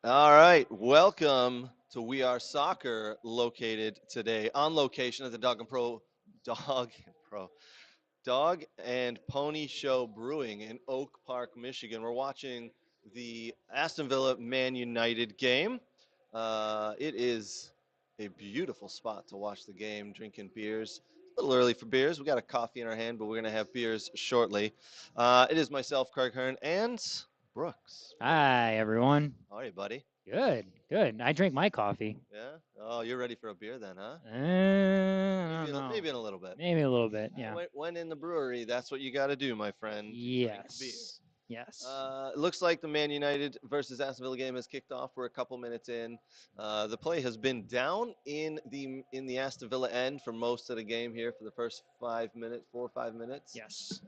All right, welcome to We Are Soccer, located today on location at the Dog Pro Dog and Pony Show Brewing in Oak Park, Michigan. We're watching the Aston Villa Man United game. It is a beautiful spot to watch the game, drinking beers. A little early for beers. We got a coffee in our hand, but we're gonna have beers shortly. It is myself, Craig Hearn, and Brooks. Hi, everyone. How are you, buddy? Good, good. I drink my coffee. Yeah. Oh, you're ready for a beer then, huh? I don't know. Maybe in a little bit. Maybe a little bit, yeah. When in the brewery, that's what you got to do, my friend. Drink beer. Yes. Yes. It looks like the Man United versus Aston Villa game has kicked off. We're a couple minutes in. The play has been down in the Aston Villa end for most of the game here for the first 5 minutes, 4 or 5 minutes. Yes.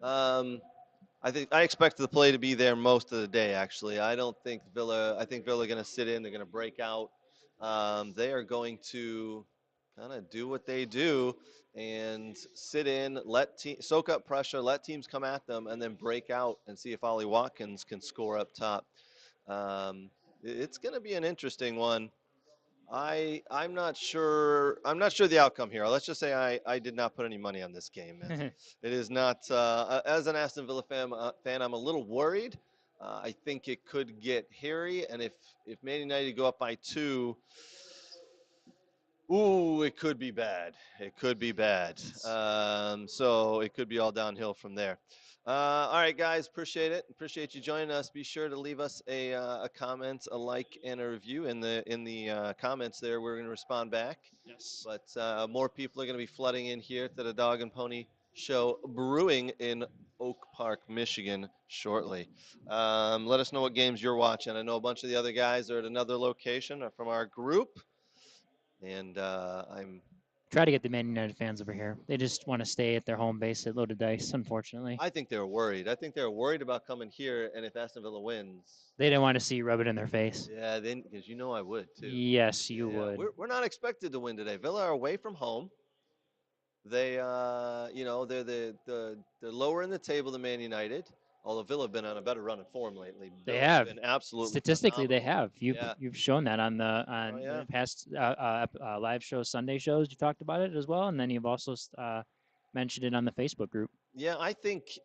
I expect the play to be there most of the day. Actually, I don't think Villa. I think Villa are going to sit in. They're going to break out. They are going to kind of do what they do and sit in, soak up pressure, let teams come at them, and then break out and see if Ollie Watkins can score up top. It's going to be an interesting one. I'm not sure. I'm not sure the outcome here. Let's just say I did not put any money on this game. It is not. As an Aston Villa fan, I'm a little worried. I think it could get hairy, and if Man United go up by 2, ooh, it could be bad. It could be bad. So it could be all downhill from there. All right, guys, appreciate it. Appreciate you joining us. Be sure to leave us a comment, a like, and a review in the comments there. We're going to respond back. Yes. But more people are going to be flooding in here to the Dog and Pony Show Brewing in Oak Park, Michigan, shortly. Let us know what games you're watching. I know a bunch of the other guys are at another location from our group, and I'm Try to get the Man United fans over here. They just want to stay at their home base at Loaded Dice, unfortunately. I think they were worried. I think they were worried about coming here, and if Aston Villa wins, They didn't want to see you rub it in their face. yeah, then because I would too. Yes, you Yeah, would. we're not expected to win today. Villa are away from home. They, they're they're lower in the table than Man United. Although Villa have been on a better run of form lately. They Villa have. been absolutely Statistically, they phenomenal. have. You've Yeah. you've shown that on Oh yeah. the past live shows, Sunday shows. You talked about it as well, and then you've also mentioned it on the Facebook group. Yeah, I think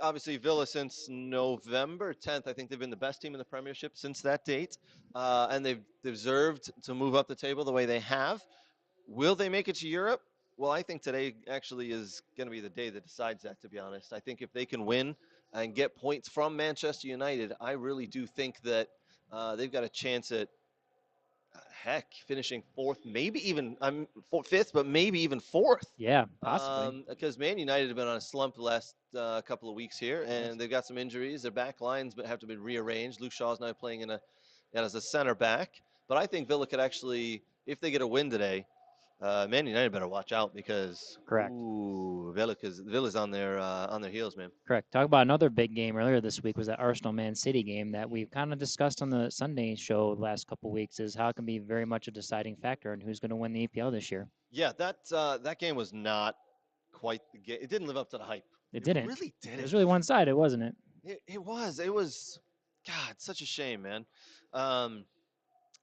obviously Villa since November 10th, I think they've been the best team in the Premiership since that date, and they've deserved to move up the table the way they have. Will they make it to Europe? Well, I think today actually is going to be the day that decides that. To be honest, I think if they can win and get points from Manchester United, I really do think that they've got a chance at heck, finishing fourth, maybe even fifth, but maybe even fourth. Yeah, possibly. Because Man United have been on a slump the last couple of weeks here, and they've got some injuries. Their back lines have to be rearranged. Luke Shaw's now playing as a center back. But I think Villa could actually, if they get a win today, Man United better watch out because Correct. Villa's on their heels, man. Correct. Talk about another big game earlier this week was that Arsenal Man City game that we've kind of discussed on the Sunday show the last couple of weeks is how it can be very much a deciding factor in who's going to win the EPL this year. Yeah, that game was not quite the game. It didn't live up to the hype. It didn't. Really didn't. It was really one-sided, wasn't it? It was. God, such a shame, man.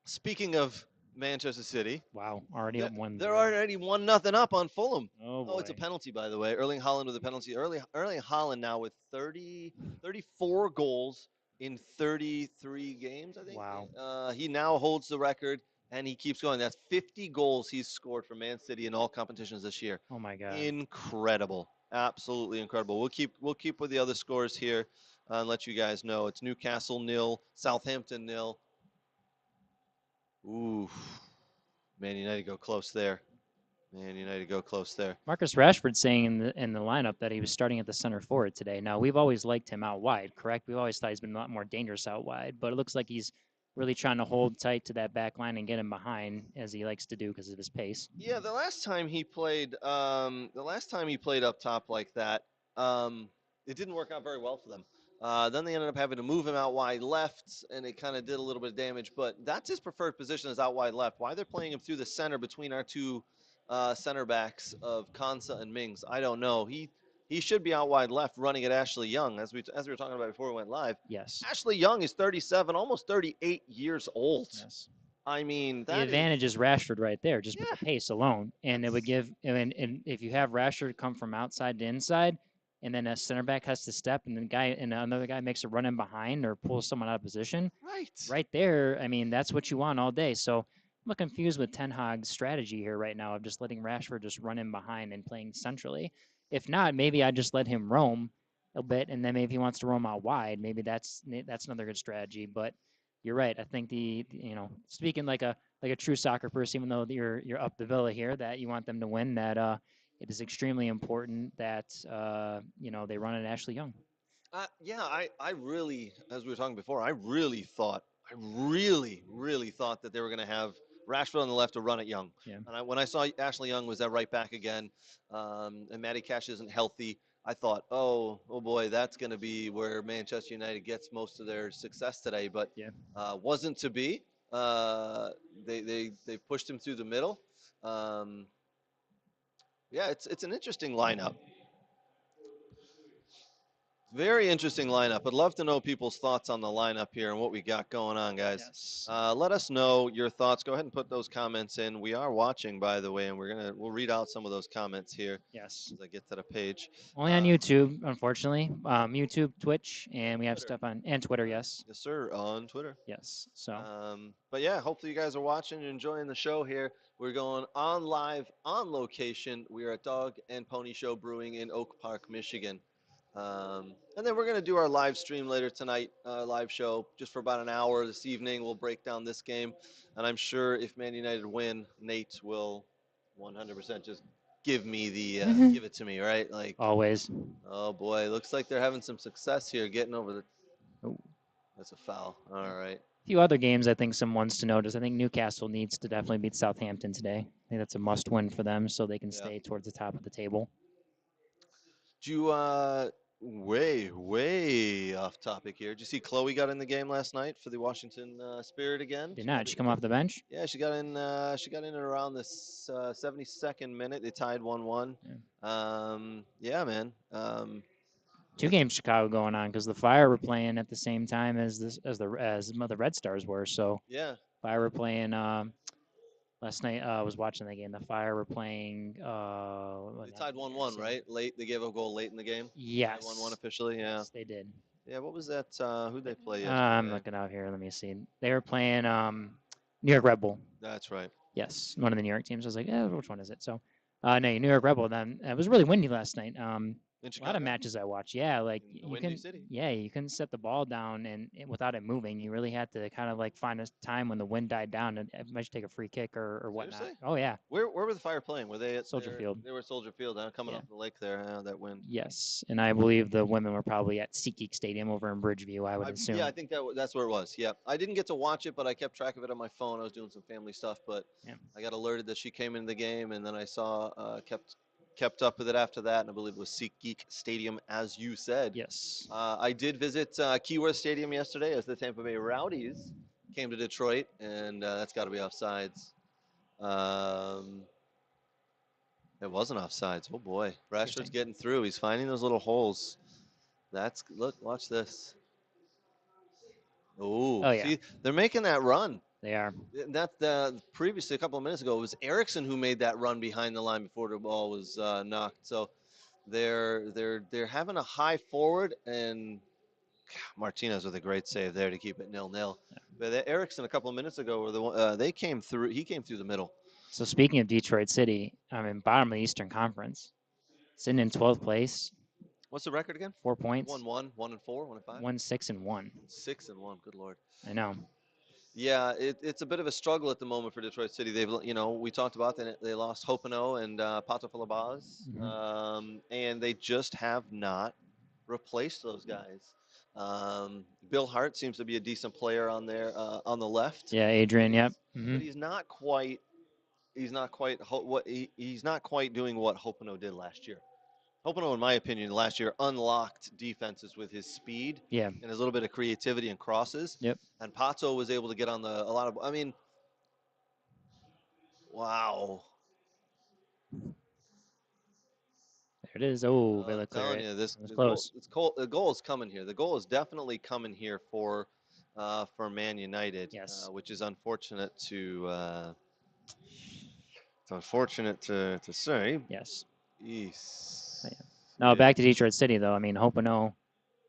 Speaking of Manchester City, Wow, already up 1-0. they're already 1-0 up on Fulham. Oh, boy. It's a penalty, by the way. Erling Haaland with a penalty. Erling Haaland now with 34 goals in 33 games, I think. Wow. He now holds the record, and he keeps going. That's 50 goals he's scored for Man City in all competitions this year. Oh, my God. Incredible. Absolutely incredible. We'll keep with the other scores here and let you guys know. It's Newcastle 0, Southampton 0. Ooh, Man United go close there. Man United go close there. Marcus Rashford saying in the lineup that he was starting at the center forward today. Now, we've always liked him out wide, correct? We've always thought he's been a lot more dangerous out wide, but it looks like he's really trying to hold tight to that back line and get him behind as he likes to do because of his pace. Yeah, the last time he played up top like that, it didn't work out very well for them. Then they ended up having to move him out wide left, and it kind of did a little bit of damage. But that's his preferred position is out wide left. Why they're playing him through the center between our two center backs of Kansa and Mings, I don't know. he should be out wide left, running at Ashley Young, as we were talking about before we went live. Yes. Ashley Young is 37, almost 38 years old. Yes. I mean, The that is advantage is Rashford right there, just with yeah. the pace alone. And it would give, and if you have Rashford come from outside to inside, and then a center back has to step, and then another guy makes a run in behind or pulls someone out of position, Right. right there. I mean, that's what you want all day. So I'm confused with Ten Hag's strategy here right now of just letting Rashford just run in behind and playing centrally. If not, maybe I just let him roam a bit, and then maybe if he wants to roam out wide, maybe that's another good strategy. But you're right. I think speaking like a true soccer person, even though you're up the Villa here, that you want them to win. That it is extremely important that they run at Ashley Young. Yeah, I really, as we were talking before, I really thought that they were going to have Rashford on the left to run at Young. Yeah. And when I saw Ashley Young was at right back again, and Matty Cash isn't healthy, I thought, oh boy, that's going to be where Manchester United gets most of their success today. But Yeah. wasn't to be. They pushed him through the middle. Um, yeah, it's an interesting lineup. Very interesting lineup. I'd love to know people's thoughts on the lineup here and what we got going on, guys. Yes. Let us know your thoughts. Go ahead and put those comments in. We are watching, by the way, and we'll read out some of those comments here Yes. as I get to the page. Only on YouTube, unfortunately. YouTube, Twitch, and we have Twitter. stuff on and Twitter. Yes. Yes, sir, on Twitter. Yes. So. But yeah, hopefully you guys are watching and enjoying the show here. We're going on live, on location. We are at Dog and Pony Show Brewing in Oak Park, Michigan. And then we're going to do our live stream later tonight, live show, just for about an hour this evening. We'll break down this game. And I'm sure if Man United win, Nate will 100% just give it to me, right? Like, Always. oh boy, looks like they're having some success here getting over the. Oh. That's a foul. All right. A few other games I think some ones to notice. I think Newcastle needs to definitely beat Southampton today. I think that's a must win for them so they can stay towards the top of the table. Do you way off topic here? Did you see Chloe got in the game last night for the Washington Spirit again? Did not. She come off the bench? Yeah, she got in. She got in at around this 72nd minute. They tied 1-1. Yeah, man. 2 games Chicago going on because the Fire were playing at the same time as the Red Stars were. So yeah, Fire were playing. Last night I was watching the game. The Fire were playing. they tied 1-1, right? Late. They gave a goal late in the game. Yes. 1-1 officially. Yeah. Yes, they did. Yeah. What was that? Who'd they play yesterday? I'm looking out here. Let me see. They were playing New York Red Bull. That's right. Yes, one of the New York teams. I was like, which one is it? So, no, New York Red Bull. Then it was really windy last night. A lot of matches I watched. Yeah, like you couldn't set the ball down and without it moving. You really had to kind of like find a time when the wind died down and might take a free kick or whatnot. Seriously? Oh yeah. Where were the Fire playing? Were they at Soldier Field? They were at Soldier Field, coming off the lake there. That wind. Yes, and I believe the women were probably at SeatGeek Stadium over in Bridgeview. I would assume. Yeah, I think that's where it was. Yeah, I didn't get to watch it, but I kept track of it on my phone. I was doing some family stuff, but I got alerted that she came into the game, and then I saw kept up with it after that, and I believe it was SeatGeek Stadium, as you said. Yes. I did visit Keyworth Stadium yesterday as the Tampa Bay Rowdies came to Detroit, and that's got to be offsides. It wasn't offsides. Oh boy, Rashford's getting through. He's finding those little holes. Watch this. Oh yeah. See, they're making that run. They are. That previously a couple of minutes ago it was Eriksson who made that run behind the line before the ball was knocked. So they're having a high forward, and Martinez with a great save there to keep it 0-0. Yeah. But Eriksson a couple of minutes ago they came through. He came through the middle. So speaking of Detroit City, I'm in bottom of the Eastern Conference, sitting in 12th place. What's the record again? 4 points. 1-1, 1-4, 1-5. 1-6-1. 6-1. Good Lord. I know. Yeah, it's a bit of a struggle at the moment for Detroit City. They've, we talked about they lost Hopino and Pato Filabaz, and they just have not replaced those guys. Bill Hart seems to be a decent player on there on the left. Yeah, Adrian. Yep. But he's not quite. He's not quite doing what Hopino did last year. Hopino, in my opinion, last year unlocked defenses with his speed and his little bit of creativity and crosses. Yep. And Pato was able to get on a lot of. I mean, wow. it is. Oh, I'm Villa clear telling it. you, It was close. the goal is coming here. The goal is definitely coming here for Man United, Yes. which is unfortunate it's unfortunate to say. Yes. Yes. But yeah. Now Yeah. back to Detroit City though. I mean, Hopino,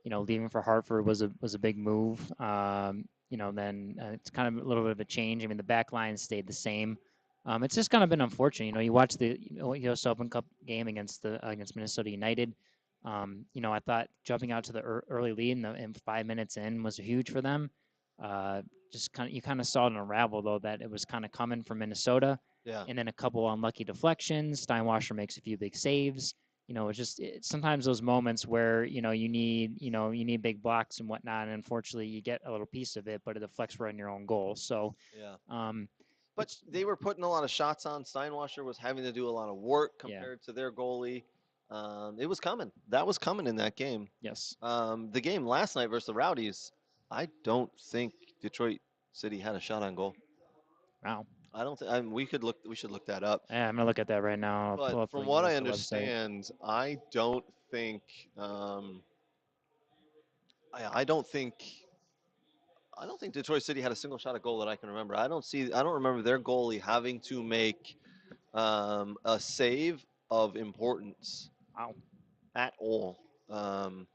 leaving for Hartford was a big move. Then it's kind of a little bit of a change. I mean, the back line stayed the same. It's just kind of been unfortunate. You watch the US Open Cup game against Minnesota United. I thought jumping out to the early lead in 5 minutes in was huge for them. Uh, just kind of saw it unravel though that it was kind of coming from Minnesota, Yeah. and then a couple unlucky deflections. Steinwasser makes a few big saves. Sometimes those moments where you need big blocks and whatnot, and unfortunately you get a little piece of it, but it deflects right on your own goal. So Yeah. um, But it's they were putting a lot of shots on. Steinwasser was having to do a lot of work yeah, compared to their goalie. It was coming. That was coming in that game. yes, The game last night versus the Rowdies, I don't think Detroit City had a shot on goal. wow. I don't think. I mean, we could look. We should look that up. Yeah, I'm gonna look at that right now. I'll But pull up the from what I UEFA website. understand, I don't think. I don't think. I don't think Detroit City had a single shot at goal that I can remember. I don't see. I don't remember their goalie having to make a save of importance Wow. at all. Um,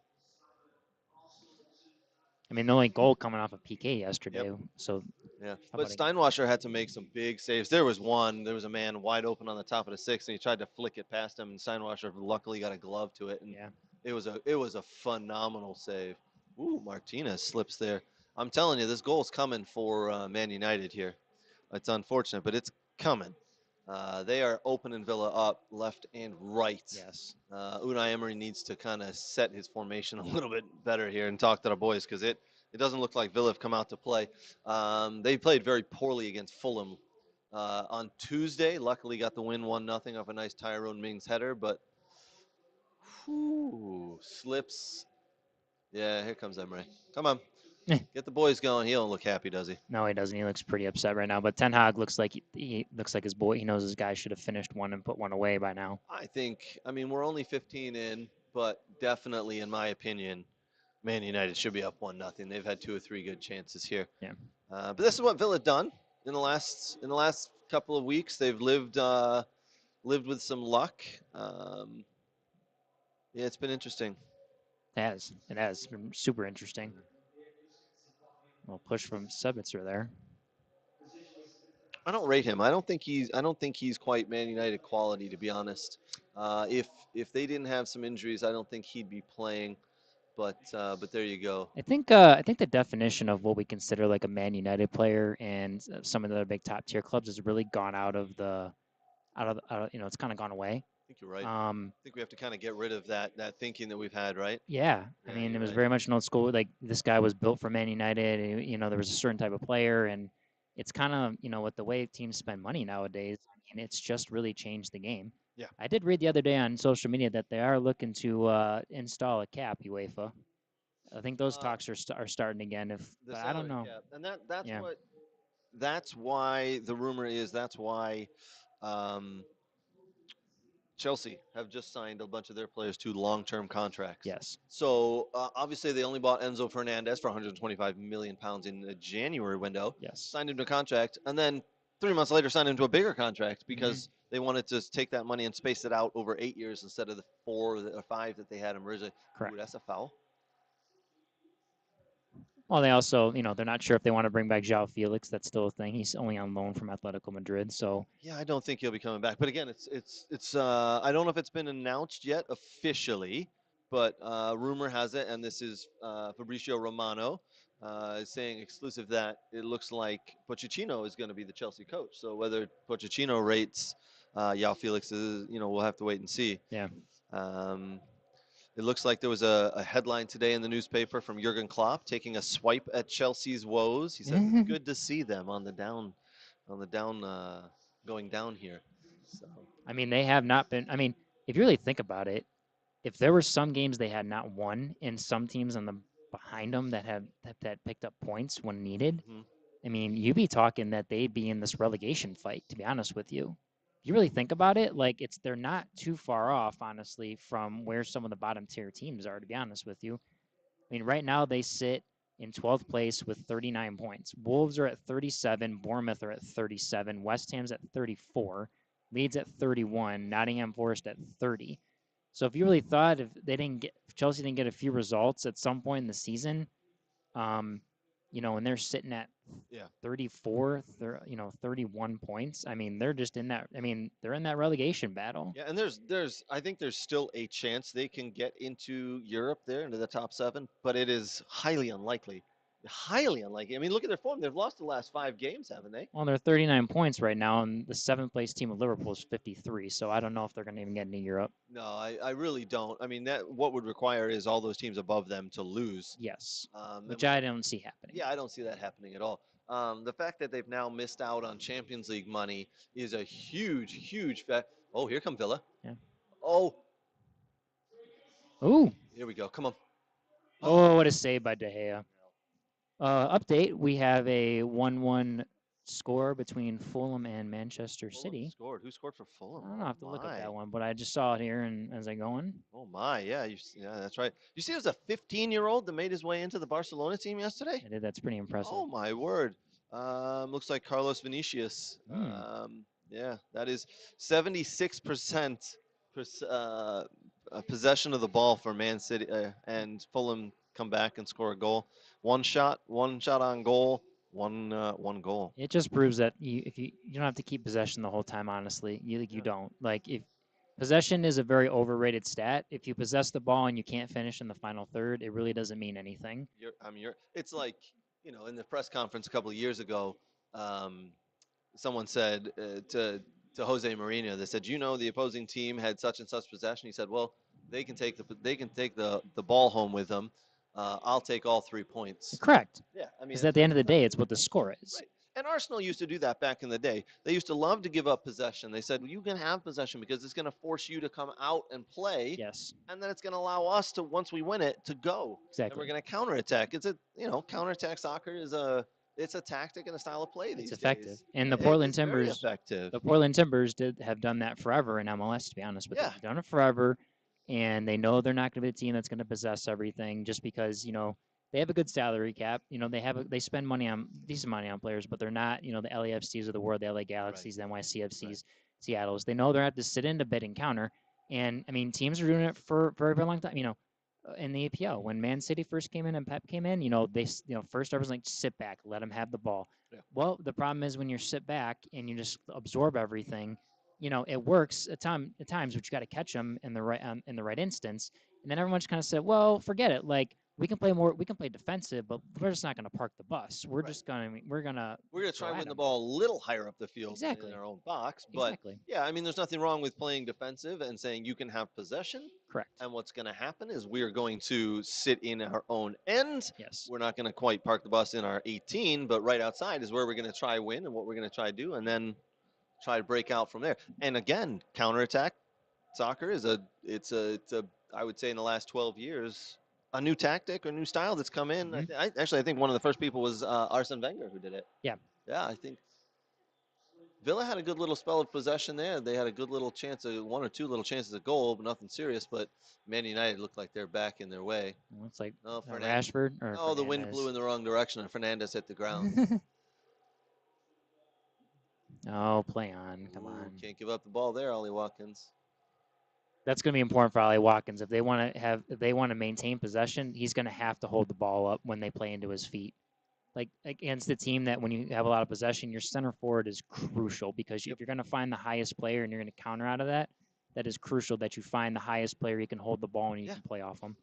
I mean, the only goal coming off of PK yep. yesterday. So Yeah, how but about it? Steinwasser had to make some big saves. There was one. There was a man wide open on the top of the six, and he tried to flick it past him, and Steinwasser luckily got a glove to it, and Yeah. it was a phenomenal save. Ooh, Martinez slips there. I'm telling you, this goal's coming for Man United here. It's unfortunate, but it's coming. They are opening Villa up left and right. Yes. Unai Emery needs to kind of set his formation a little bit better here and talk to the boys because it doesn't look like Villa have come out to play. They played very poorly against Fulham on Tuesday. Luckily, got the win 1-0 off a nice Tyrone Mings header, but slips. Yeah, here comes Emery. Come on, get the boys going. He don't look happy, does he? No, he doesn't. He looks pretty upset right now. But Ten Hag looks like he looks like his boy. He knows his guy should have finished one and put one away by now. I think. I mean, we're only 15 in, but definitely, in my opinion, Man United should be up 1-0. They've had 2 or 3 good chances here. Yeah. But this is what Villa done in the last couple of weeks. They've lived with some luck. Yeah, it's been interesting. It has. It has. It's been super interesting. Well, push from Sebitzer there. I don't rate him. I don't think he's quite Man United quality, to be honest. If they didn't have some injuries, I don't think he'd be playing. But there you go. I think the definition of what we consider like a Man United player and some of the other big top tier clubs has really gone it's kind of gone away. I think you're right. I Um, think we have to kind of get rid of that thinking that we've had, right? yeah, I Yeah, mean, it you're was right. very much an old school. Like this guy was built for Man United. There was a certain type of player, and it's kind of with the way teams spend money nowadays. I mean, it's just really changed the game. Yeah. I did read the other day on social media that they are looking to install a cap, UEFA. I think those Uh, talks are starting again. the But I don't salary know. cap, and that's Yeah. what that's why the rumor is that's why um, Chelsea have just signed a bunch of their players to long-term contracts. Yes. So obviously they only bought Enzo Fernandez for 125 million pounds in the January window, Yes. signed him to a contract, and then 3 months later signed him to a bigger contract Hmm. because they wanted to take that money and space it out over 8 years instead of the 4 or 5 that they had him originally. Correct. Ooh, that's a foul. Well, they also, they're not sure if they want to bring back João Felix. That's still a thing. He's only on loan from Atletico Madrid. So, Yeah, I don't think he'll be coming back. But again, it's I don't know if it's been announced yet officially, but rumor has it, and this is Fabricio Romano is saying exclusive that it looks like Pochettino is going to be the Chelsea coach. So whether Pochettino rates Yao Felix is, we'll have to wait and see. yeah. Um, it looks like there was a headline today in the newspaper from Jurgen Klopp taking a swipe at Chelsea's woes. He says it's good to see them on the down, going down here. So I mean, they have not been. I mean, if you really think about it, if there were some games they had not won and some teams on the behind them that picked up points when needed, mhm. I mean, you'd be talking that they'd be in this relegation fight, to be honest with you. if you really think about it, like they're not too far off, honestly, from where some of the bottom tier teams are. To be honest with you, I mean, right now they sit in 12th place with 39 points. Wolves are at 37, Bournemouth are at 37, West Ham's at 34, Leeds at 31, Nottingham Forest at 30. So if you really thought if Chelsea didn't get a few results at some point in the season, um, and they're sitting at Yeah. 34, 31 points. I mean, they're just in that. I mean, they're in that relegation battle. Yeah, and I think there's still a chance they can get into Europe there, into the top 7, but it is highly unlikely. Highly unlikely. I mean, look at their form. They've lost the last 5 games, haven't they? Well, they're 39 points right now, and the seventh place team of Liverpool is 53. So I don't know if they're going to even get into Europe. No, I really don't. I mean, that what would require is all those teams above them to lose. Yes, And which I don't see happening. yeah, I don't see that happening at all. The fact that they've now missed out on Champions League money is a huge, huge fact. Oh, here come Villa. Yeah. Oh, Ooh. here we go. Come on. Oh, what a save by De Gea. Update: we have a 1-1 score between Fulham and Manchester Fulham City. scored. Who scored for Fulham? I don't have to look at that one, but I just saw it here and as I go in. Oh my, yeah, yeah, that's right. You see, there's a 15-year-old that made his way into the Barcelona team yesterday. I did. That's pretty impressive. Oh my word. Looks like Carlos Vinicius. Yeah, that is 76% possession of the ball for Man City, and Fulham come back and score a goal. One shot on goal, one goal. It just proves that you don't have to keep possession the whole time. Honestly, you don't like if possession is a very overrated stat. If you possess the ball and you can't finish in the final third, it really doesn't mean anything. It's like in the press conference a couple of years ago, someone said to Jose Mourinho, they said, the opposing team had such and such possession. He said, well, they can take the ball home with them. I'll take all 3 points. Correct. Yeah, I mean, because at the end of the day, it's what the score is. Right. And Arsenal used to do that back in the day. They used to love to give up possession. They said, well, you can have possession because it's going to force you to come out and play. Yes. And then it's going to allow us to, once we win it, to go. Exactly. And we're going to counterattack. It's counterattack soccer is it's a tactic and a style of play these days. It's effective. And the Portland Timbers, the Portland Timbers have done that forever in MLS, to be honest with you. They've done it forever. And they know they're not going to be a team that's going to possess everything just because, they have a good salary cap. They spend decent money on players, but they're not, the LAFCs of the world, the LA Galaxies, the NYCFCs, Seattle's. They know they're have to sit in to bid and counter. And I mean, teams are doing it for a very, very long time. In the APL, when Man City first came in and Pep came in, first everyone's like, sit back, let them have the ball. Yeah. Well, the problem is when you sit back and you just absorb everything, it works at times, but you got to catch them in the right instance. And then everyone just kind of said, well, forget it. Like, we can play defensive, but we're just not going to park the bus. We're just going to try and win the ball a little higher up the field in our own box. But yeah, I mean, there's nothing wrong with playing defensive and saying you can have possession. Correct. And what's going to happen is we are going to sit in our own end. Yes. We're not going to quite park the bus in our 18, but right outside is where we're going to try win and what we're going to try to do, and then try to break out from there. And again, counterattack soccer is I would say in the last 12 years, a new tactic or new style that's come in. Mm-hmm. I think one of the first people was Arsene Wenger who did it. Yeah. Yeah, I think Villa had a good little spell of possession there. They had a good little chance of one or two little chances of goal, but nothing serious. But Man United looked like they're back in their way. Looks like Rashford. Or the wind blew in the wrong direction and Fernandez hit the ground. Oh, play on. Come on. Can't give up the ball there, Ollie Watkins. That's going to be important for Ollie Watkins. If they want to maintain possession, he's going to have to hold the ball up when they play into his feet. Like against the team that when you have a lot of possession, your center forward is crucial because if you're going to find the highest player and you're going to counter out of that, that is crucial that you find the highest player you can hold the ball and you can play off him.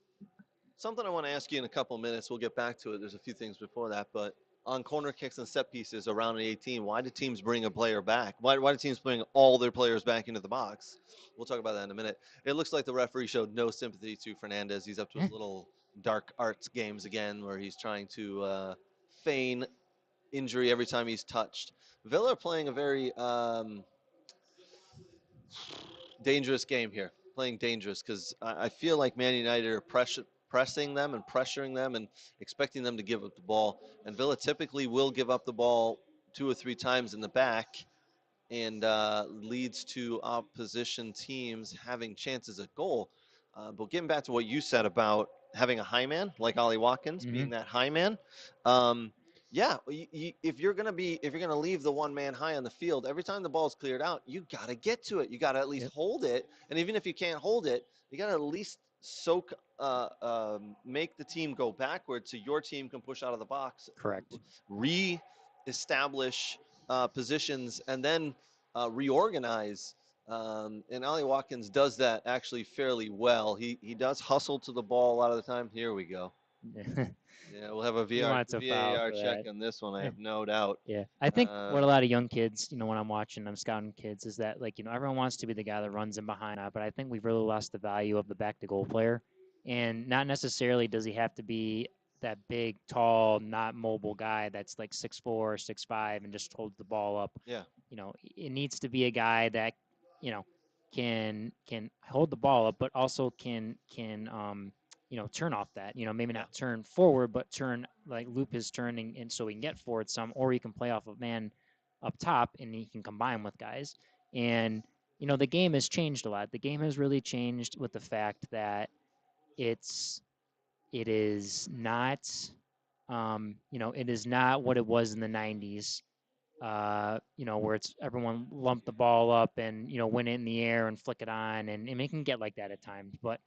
Something I want to ask you in a couple of minutes. We'll get back to it. There's a few things before that, but on corner kicks and set pieces around the 18, why do teams bring a player back? Why do teams bring all their players back into the box? We'll talk about that in a minute. It looks like the referee showed no sympathy to Fernandez. He's up to his little dark arts games again where he's trying to feign injury every time he's touched. Villa are playing a very dangerous game here. Playing dangerous because I feel like Man United are pressing them and pressuring them and expecting them to give up the ball. And Villa typically will give up the ball 2 or 3 times in the back and leads to opposition teams having chances at goal. But getting back to what you said about having a high man like Ollie Watkins Mm-hmm. being that high man, um, yeah, if you're gonna leave the one man high on the field, every time the ball's cleared out, you gotta get to it. You gotta at least Yep. hold it, and even if you can't hold it, you gotta at least make the team go backwards so your team can push out of the box, Correct. re-establish positions, and then reorganize. And Ollie Watkins does that actually fairly well. He does hustle to the ball a lot of the time. Here we go. Yeah, we'll have a He wants a foul VAR for check that. on this one. I have no doubt. Yeah, I think Uh, what a lot of young kids, when I'm watching, I'm scouting kids, is that like everyone wants to be the guy that runs in behind, but I think we've really lost the value of the back to goal player, and not necessarily does he have to be that big, tall, not mobile guy that's like 6'4", 6'5", and just holds the ball up. yeah, It needs to be a guy that you know can hold the ball up, but also can turn off that. Maybe yeah, not turn forward, but turn like loop his turning, and so he can get forward some, or he can play off of man up top, and he can combine with guys. And the game has changed a lot. The game has really changed with the fact that it's it is not it is not what it was in the 90s, where it's everyone lump the ball up and, win it in the air and flick it on. And it can get like that at times. But,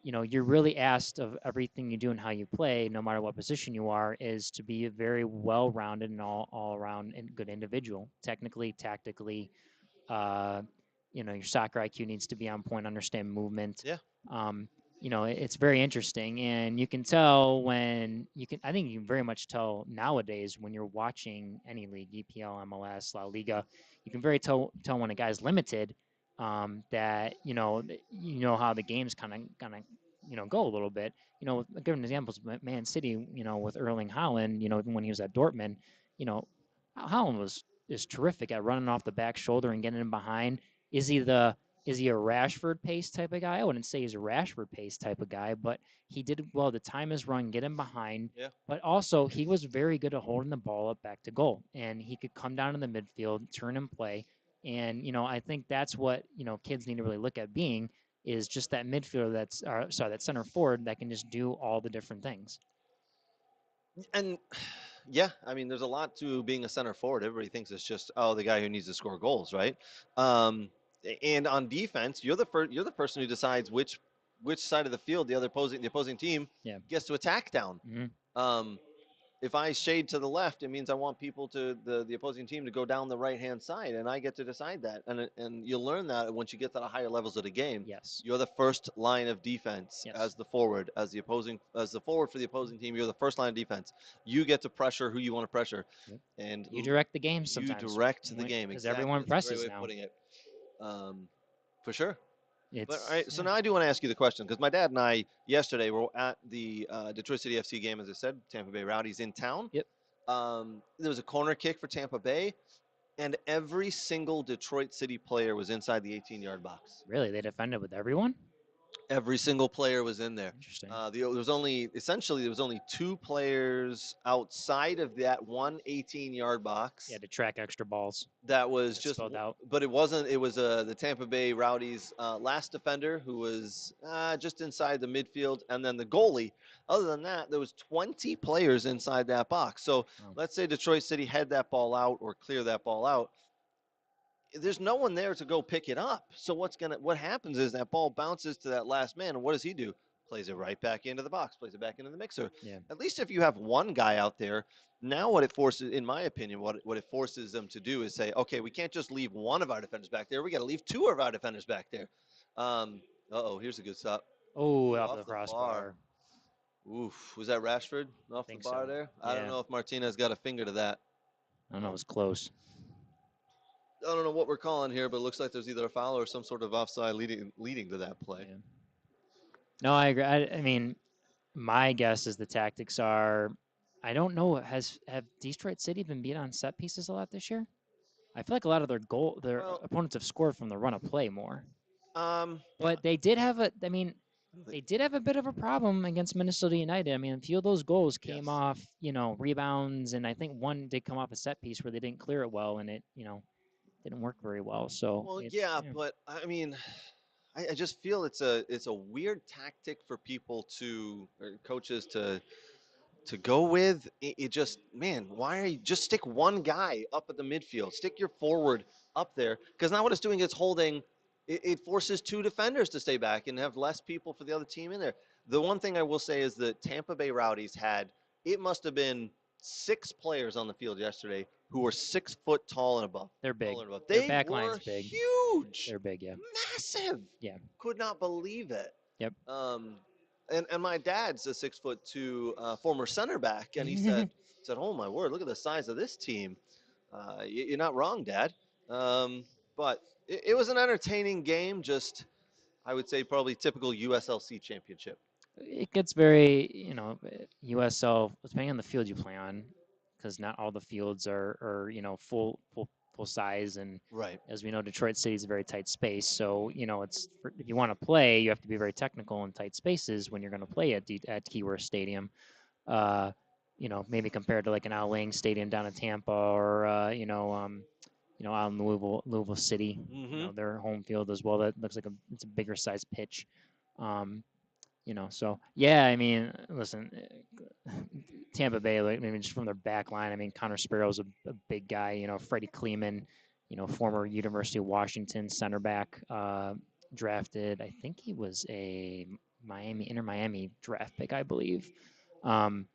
you're really asked of everything you do and how you play, no matter what position you are, is to be a very well rounded and all around and good individual, technically, tactically. Uh, your soccer IQ needs to be on point, understand movement. yeah. Um, it's very interesting, and you can tell I think you can very much tell nowadays when you're watching any league, EPL, MLS, La Liga, you can very tell when a guy's limited, that how the games kind of go a little bit. Giving examples, Man City, with Erling Haaland, when he was at Dortmund, you know, Haaland is terrific at running off the back shoulder and getting in behind. Is he the is he a Rashford pace type of guy? I wouldn't say he's a Rashford pace type of guy, but he did well to time his run, get him behind. Yeah. But also, he was very good at holding the ball up back to goal, and he could come down in the midfield, turn and play. And I think that's what kids need to really look at being, is just that midfielder that center forward that can just do all the different things. And yeah, I mean, there's a lot to being a center forward. Everybody thinks it's just the guy who needs to score goals, right? Um, and on defense, you're the person who decides which side of the field the opposing team Yeah. gets to attack down. Mm-hmm. Um, if I shade to the left, it means I want people the opposing team to go down the right hand side, and I get to decide that. And you learn that once you get to the higher levels of the game. Yes. You're the first line of defense Yes. as the forward, as the forward for the opposing team. You're the first line of defense. You get to pressure who you want to pressure, Yep. and You direct the game you sometimes direct the game. because Exactly, everyone that's a great presses way of now. putting it. For sure. But all right, so Yeah. now I do want to ask you the question because my dad and I yesterday were at the Detroit City FC game, as I said. Tampa Bay Rowdies in town. Yep. There was a corner kick for Tampa Bay, and every single Detroit City player was inside the 18-yard box. Really, they defended with everyone. Every single player was in there. Interesting. There was only two players outside of that one 18-yard box. Yeah, to track extra balls. That was That's just, spelled out. but it wasn't. It was the Tampa Bay Rowdies' last defender who was just inside the midfield, and then the goalie. Other than that, there was 20 players inside that box. So Wow. let's say Detroit City head that ball out or clear that ball out. There's no one there to go pick it up. So what happens is that ball bounces to that last man, and what does he do? Plays it right back into the box, plays it back into the mixer. Yeah. At least if you have one guy out there, now what it forces, in my opinion, what it forces them to do is say, okay, we can't just leave one of our defenders back there. We got to leave two of our defenders back there. Here's a good stop. Oh, Ooh, off off the the bar. crossbar. Oof, was that Rashford off the Think bar so. there? I don't Yeah. know if Martinez got a finger to that. I don't know. It was close. I don't know what we're calling here, but it looks like there's either a foul or some sort of offside leading to that play. Yeah. No, I agree. I mean, my guess is the tactics are. I don't know. Have Detroit City been beat on set pieces a lot this year? I feel like a lot of their Well, opponents have scored from the run of play more. um, But they did have they did have a bit of a problem against Minnesota United. I mean, a few of those goals came yes. off, rebounds, and I think one did come off a set piece where they didn't clear it well, and it didn't work very well. So Well, it's yeah, yeah, but I mean, I just feel it's a weird tactic for people to or coaches to go with. It just, man, why are you just stick one guy up at the midfield? Stick your forward up there, because now what it's doing is holding. It forces two defenders to stay back and have less people for the other team in there. The one thing I will say is that Tampa Bay Rowdies had, it must have been 6 players on the field yesterday who were 6 foot tall and above. they're big. Tall and above. Their They back line's were big. huge, They're big. Yeah. massive. Yeah. Could not believe it. Yep. Um, and my dad's a 6'2" former center back, and he said, "Oh my word, look at the size of this team." You're not wrong, Dad. Um, but it was an entertaining game. Just, I would say, probably typical USLC championship. It gets very, USL, depending on the field you play on, because not all the fields are full size, and Right. as we know, Detroit City is a very tight space. So if you want to play, you have to be very technical in tight spaces when you're going to play at Keyworth Stadium. Uh, maybe compared to like an Al Lang Stadium down in Tampa, or out in Louisville City, Mm-hmm. their home field as well. That looks like it's a bigger size pitch. Um, so yeah, I mean, listen, Tampa Bay, like, I mean, just from their back line, I mean, Connor Sparrow's a big guy. Freddie Kleeman, former University of Washington center back, drafted. I think he was a Inter Miami draft pick, I believe. Um,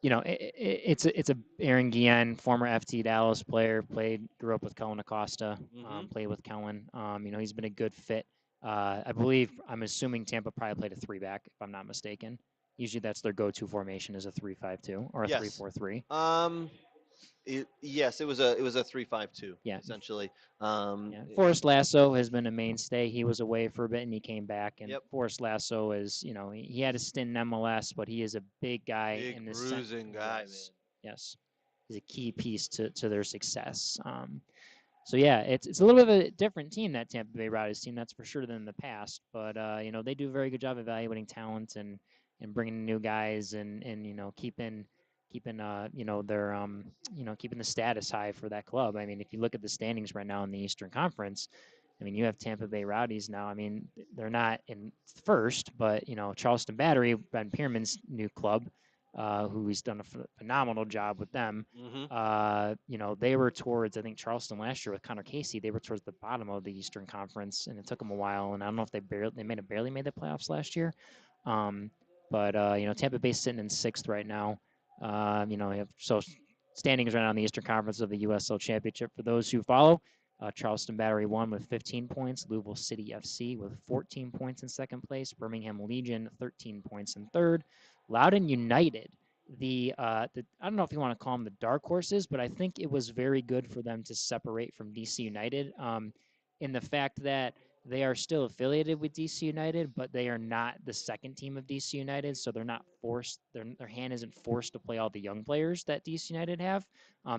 it's a Aaron Guillen, former FT Dallas player, grew up with Kellen Acosta, Mm-hmm. played with Kellen. He's been a good fit. I'm assuming Tampa probably played a 3-back, if I'm not mistaken. Usually that's their go-to formation, is a 3-5-2 or a Yes. 3-4-3. Yes, it was a 3-5-2 Yeah, essentially. yeah. Forrest Lasso has been a mainstay. He was away for a bit and he came back. And Yep. Forrest Lasso is, he had a stint in MLS, but he is a big guy Big in the bruising guy, yes, yes. He's a key piece to their success. So yeah, it's a little bit of a different team, that Tampa Bay Rowdies team, that's for sure, than in the past. But they do a very good job evaluating talent and bringing new guys, and keeping their keeping the status high for that club. I mean, if you look at the standings right now in the Eastern Conference, I mean, you have Tampa Bay Rowdies now. I mean, they're not in first, but Charleston Battery, Ben Pierman's new club, who he's done a phenomenal job with them. Mm-hmm. They were towards, I think, Charleston last year with Connor Casey. They were towards the bottom of the Eastern Conference, and it took them a while. And I don't know if they may have barely made the playoffs last year. But Tampa Bay's sitting in 6th right now. So standings right now in the Eastern Conference of the USL Championship. For those who follow, Charleston Battery 1 with 15 points, Louisville City FC with 14 points in 2nd place, Birmingham Legion 13 points in 3rd, Loudoun United. I don't know if you want to call them the dark horses, but I think it was very good for them to separate from DC United, in the fact that they are still affiliated with DC United, but they are not the second team of DC United, so they're not forced. Their hand isn't forced to play all the young players that DC United have.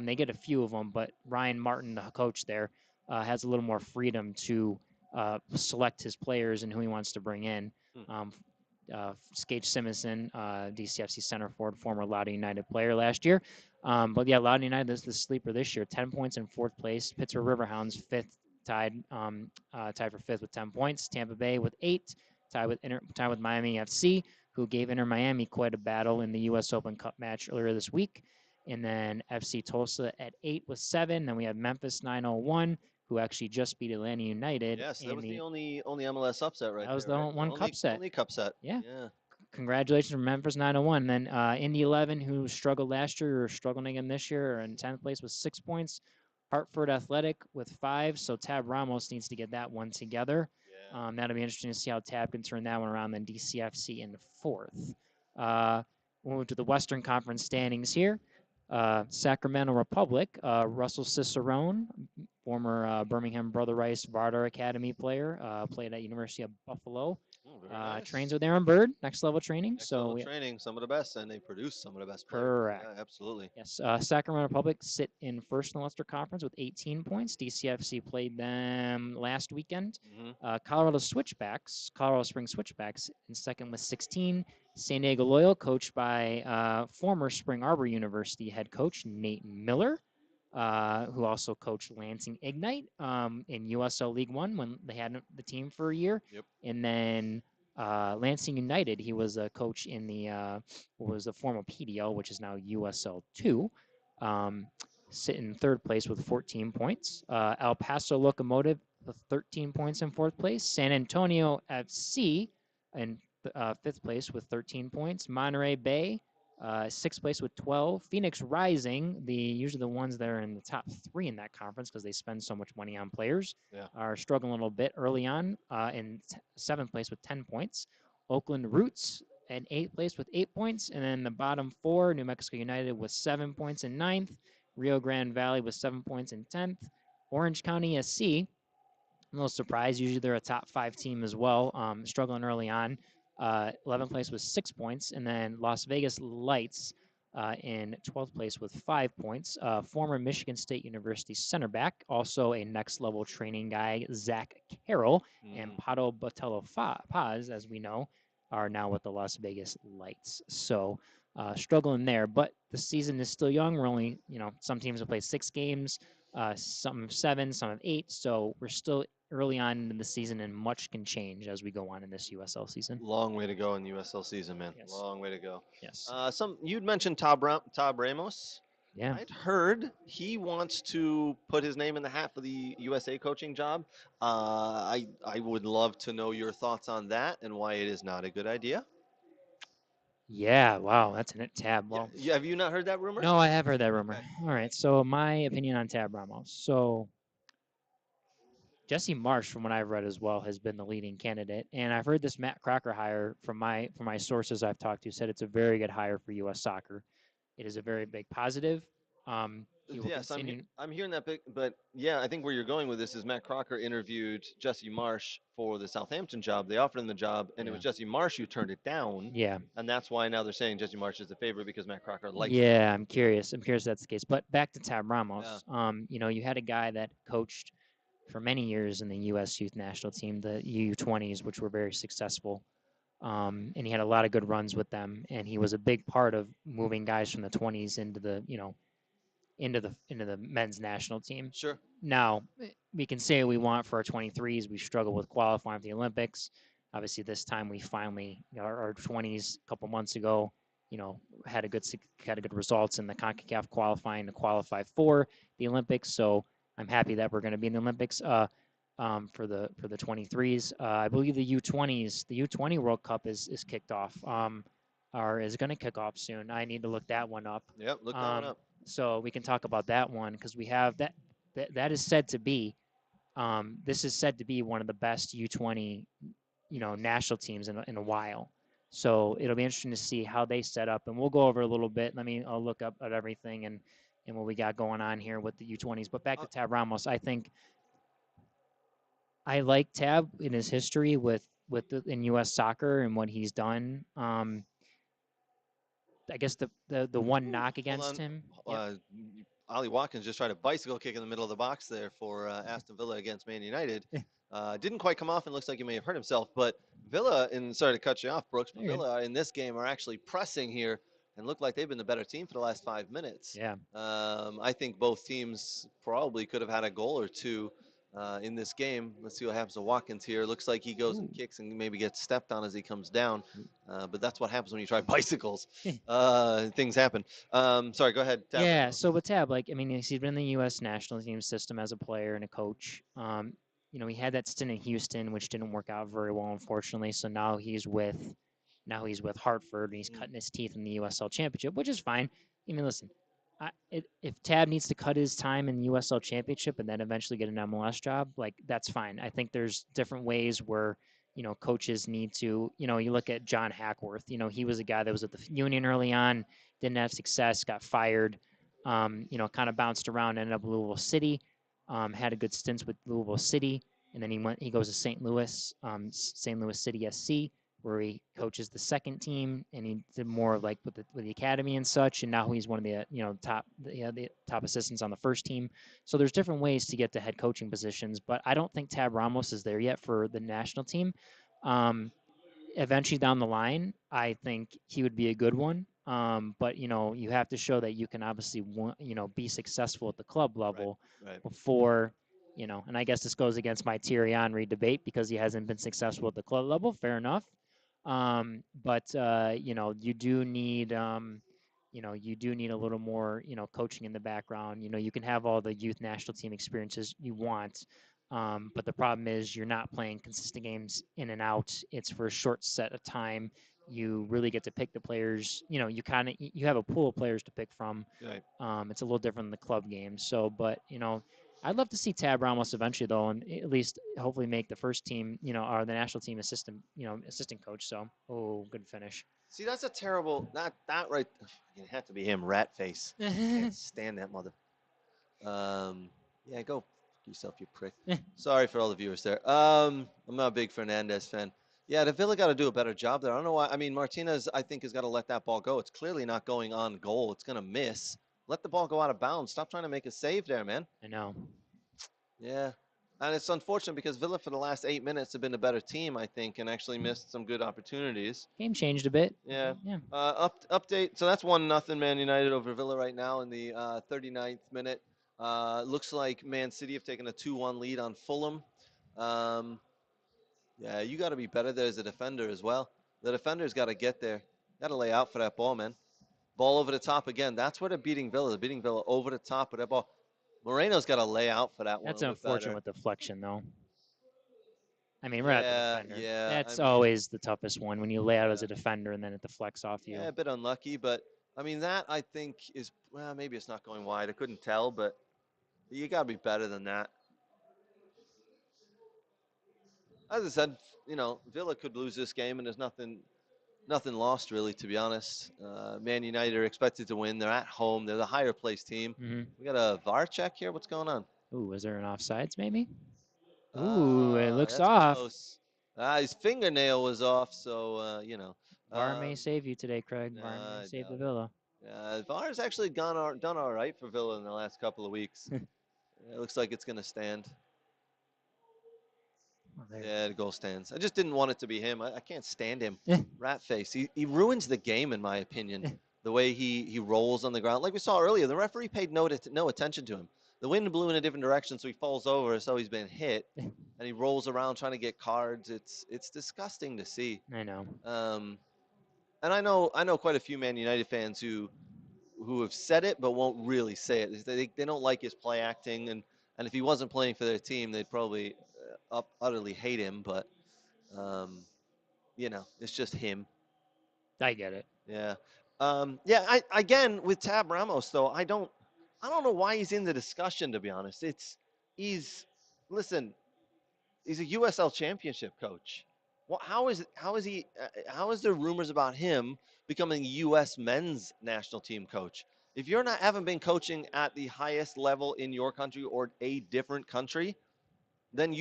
They get a few of them, but Ryan Martin, the coach there, has a little more freedom to select his players and who he wants to bring in. Skage Simonson, DCFC center forward, former Loudoun United player last year. But yeah, Loudoun United is the sleeper this year, 10 points in 4th place. Pittsburgh Riverhounds, 5th, tied for 5th with 10 points. Tampa Bay with 8, tied with Miami FC, who gave Inter Miami quite a battle in the U.S. Open Cup match earlier this week. And then FC Tulsa at 8 with 7. Then we have Memphis 901, who actually just beat Atlanta United. Yes, that was the only MLS upset right there. That was the right? one cup set. Only cup set. Yeah. Yeah. Congratulations from Memphis 901. Then Indy 11, who struggled last year, or struggling again this year, are in 10th place with 6 points. Hartford Athletic with 5, so Tab Ramos needs to get that one together. Yeah. That'll be interesting to see how Tab can turn that one around. Then DCFC in 4th. We'll move to the Western Conference standings here. Sacramento Republic, Russell Cicerone, former Birmingham Brother Rice Vardar Academy player, played at University of Buffalo. Nice. Trains with Aaron Bird, next level training. Next level training, some of the best, and they produce some of the best players. Correct. Yeah, absolutely. Yes. Sacramento Republic sit in 1st in the Western Conference with 18 points. DCFC played them last weekend. Mm-hmm. Colorado Springs Switchbacks in 2nd with 16. San Diego Loyal, coached by former Spring Arbor University head coach Nate Miller, who also coached Lansing Ignite in USL League One when they had the team for a year. Yep. And then Lansing United, he was a coach in what was the former PDL, which is now USL 2. Sit in third place with 14 points. El Paso Locomotive with 13 points in fourth place. San Antonio FC in fifth place with 13 points. Monterey Bay, sixth place with 12. Phoenix Rising, usually the ones that are in the top 3 in that conference because they spend so much money on players, are struggling a little bit early on in seventh place with 10 points. Oakland Roots in eighth place with 8 points. And then the bottom 4, New Mexico United with 7 points in ninth. Rio Grande Valley with 7 points in 10th. Orange County SC, a little surprised. Usually they're a top 5 team as well, struggling early on. 11th place with 6 points. And then Las Vegas Lights in 12th place with 5 points. Former Michigan State University center back, also a next level training guy, Zach Carroll, and Pato Botello Paz, as we know, are now with the Las Vegas Lights. So struggling there, but the season is still young. We're only, some teams have played 6 games, some have 7, some have 8. So we're still early on in the season, and much can change as we go on in this USL season. Long way to go in the USL season, man. Yes. Long way to go. Yes. You'd mentioned Tab Ramos. Yeah. I'd heard he wants to put his name in the hat for the USA coaching job. I would love to know your thoughts on that and why it is not a good idea. Yeah. Wow. That's a Tab. Well, have you not heard that rumor? No, I have heard that rumor. Okay. All right. So my opinion on Tab Ramos. So Jesse Marsh, from what I've read as well, has been the leading candidate, and I've heard this Matt Crocker hire from my sources I've talked to said it's a very good hire for U.S. soccer. It is a very big positive. Yes, I'm hearing that big, but yeah, I think where you're going with this is Matt Crocker interviewed Jesse Marsh for the Southampton job. They offered him the job, and it was Jesse Marsh who turned it down. Yeah. And that's why now they're saying Jesse Marsh is the favorite because Matt Crocker likes him. Yeah, I'm curious. If that's the case. But back to Tab Ramos. You had a guy that coached for many years in the U.S. youth national team, the U20s, which were very successful. And he had a lot of good runs with them, and he was a big part of moving guys from the 20s into the into the men's national team. Sure. Now we can say what we want for our 23s. We struggle with qualifying for the Olympics. Obviously, this time we finally our 20s a couple months ago, had a good results in the CONCACAF qualifying to qualify for the Olympics. So I'm happy that we're going to be in the Olympics for the 23s. I believe the U20s, the U20 World Cup is kicked off, or is going to kick off soon. I need to look that one up. Yep, look that one up. So we can talk about that one because we have that is said to be. This is said to be one of the best U20, national teams in a while. So it'll be interesting to see how they set up, and we'll go over a little bit. I'll look up at everything and what we got going on here with the U20s. But back to Tab Ramos, I think I like Tab in his history in U.S. soccer and what he's done. I guess the one knock against him. Ollie Watkins just tried a bicycle kick in the middle of the box there for Aston Villa against Man United. Didn't quite come off and looks like he may have hurt himself. But Villa, and sorry to cut you off, Brooks, but Villa in this game are actually pressing here and look like they've been the better team for the last 5 minutes. Yeah. I think both teams probably could have had a goal or two in this game. Let's see what happens to Watkins here. Looks like he goes and kicks and maybe gets stepped on as he comes down. But that's what happens when you try bicycles. Things happen. Sorry, go ahead, Tab. Yeah, so with Tab, he's been in the U.S. national team system as a player and a coach. He had that stint in Houston, which didn't work out very well, unfortunately. So now he's with Hartford, and he's cutting his teeth in the USL Championship, which is fine. Listen, if Tab needs to cut his time in the USL Championship and then eventually get an MLS job, that's fine. I think there's different ways where, coaches need to, you look at John Hackworth, he was a guy that was at the Union early on, didn't have success, got fired, kind of bounced around, ended up at Louisville City, had a good stints with Louisville City, and then he goes to St. Louis City SC, where he coaches the second team, and he did more with the academy and such. And now he's one of the the top assistants on the first team. So there's different ways to get to head coaching positions, but I don't think Tab Ramos is there yet for the national team. Eventually down the line, I think he would be a good one. But you have to show that you can obviously be successful at the club Right. level Right. before, and I guess this goes against my Thierry Henry debate because he hasn't been successful at the club level. Fair enough. But you do need a little more, coaching in the background. You can have all the youth national team experiences you want. But the problem is you're not playing consistent games in and out. It's for a short set of time. You really get to pick the players. You have a pool of players to pick from. Right. It's a little different than the club game. So, but I'd love to see Tab Ramos eventually though, and at least hopefully make the first team, or the national team assistant coach. So, oh, good finish. See, that's a terrible. That right. It had to be him. Rat face. Can't stand that mother. Yeah, go fuck yourself, you prick. Sorry for all the viewers there. I'm not a big Fernandez fan. Yeah, the Villa got to do a better job there. I don't know why. I mean, Martinez, I think, has got to let that ball go. It's clearly not going on goal. It's going to miss. Let the ball go out of bounds. Stop trying to make a save there, man. I know. Yeah. And it's unfortunate because Villa, for the last 8 minutes, have been a better team, I think, and actually missed some good opportunities. Game changed a bit. Yeah. Yeah. Update. So that's 1-0 Man United over Villa right now in the 39th minute. Looks like Man City have taken a 2-1 lead on Fulham. Yeah, you got to be better there as a defender as well. The defender's got to get there. Got to lay out for that ball, man. Ball over the top again. That's where they're beating Villa. They're beating Villa over the top of that ball. Moreno's got to lay out for that one That's a little unfortunate better. with deflection, though. I mean, right at the Yeah, defender. yeah. That's I mean, always the toughest one when you lay out as yeah. a defender and then it deflects off you. Yeah, a bit unlucky, but I mean that I think is well, maybe it's not going wide. I couldn't tell, but you got to be better than that. As I said, Villa could lose this game, and there's nothing lost really, to be honest. Man United are expected to win. They're at home. They're the higher placed team. Mm-hmm. We got a VAR check here. What's going on? Ooh, is there an offsides maybe? Ooh, it looks That's off. close. His fingernail was off, so VAR may save you today, Craig. VAR may I save the doubt Villa. it. VAR's actually done all right for Villa in the last couple of weeks. It looks like it's going to stand. Oh, Yeah, the goal stands. I just didn't want it to be him. I can't stand him. Eh. Rat face. He ruins the game, in my opinion. The way he rolls on the ground. Like we saw earlier, the referee paid no attention to him. The wind blew in a different direction, so he falls over, so he's been hit, and he rolls around trying to get cards. It's disgusting to see. I know. And I know quite a few Man United fans who have said it but won't really say it. They don't like his play acting, and if he wasn't playing for their team, they'd probably utterly hate him. But it's just him. I get it. Yeah. Yeah. Again with Tab Ramos though, I don't know why he's in the discussion, to be honest. Listen, he's a USL Championship coach. Well, how is he? How is there rumors about him becoming U.S. men's national team coach? If you're not haven't been coaching at the highest level in your country or a different country, then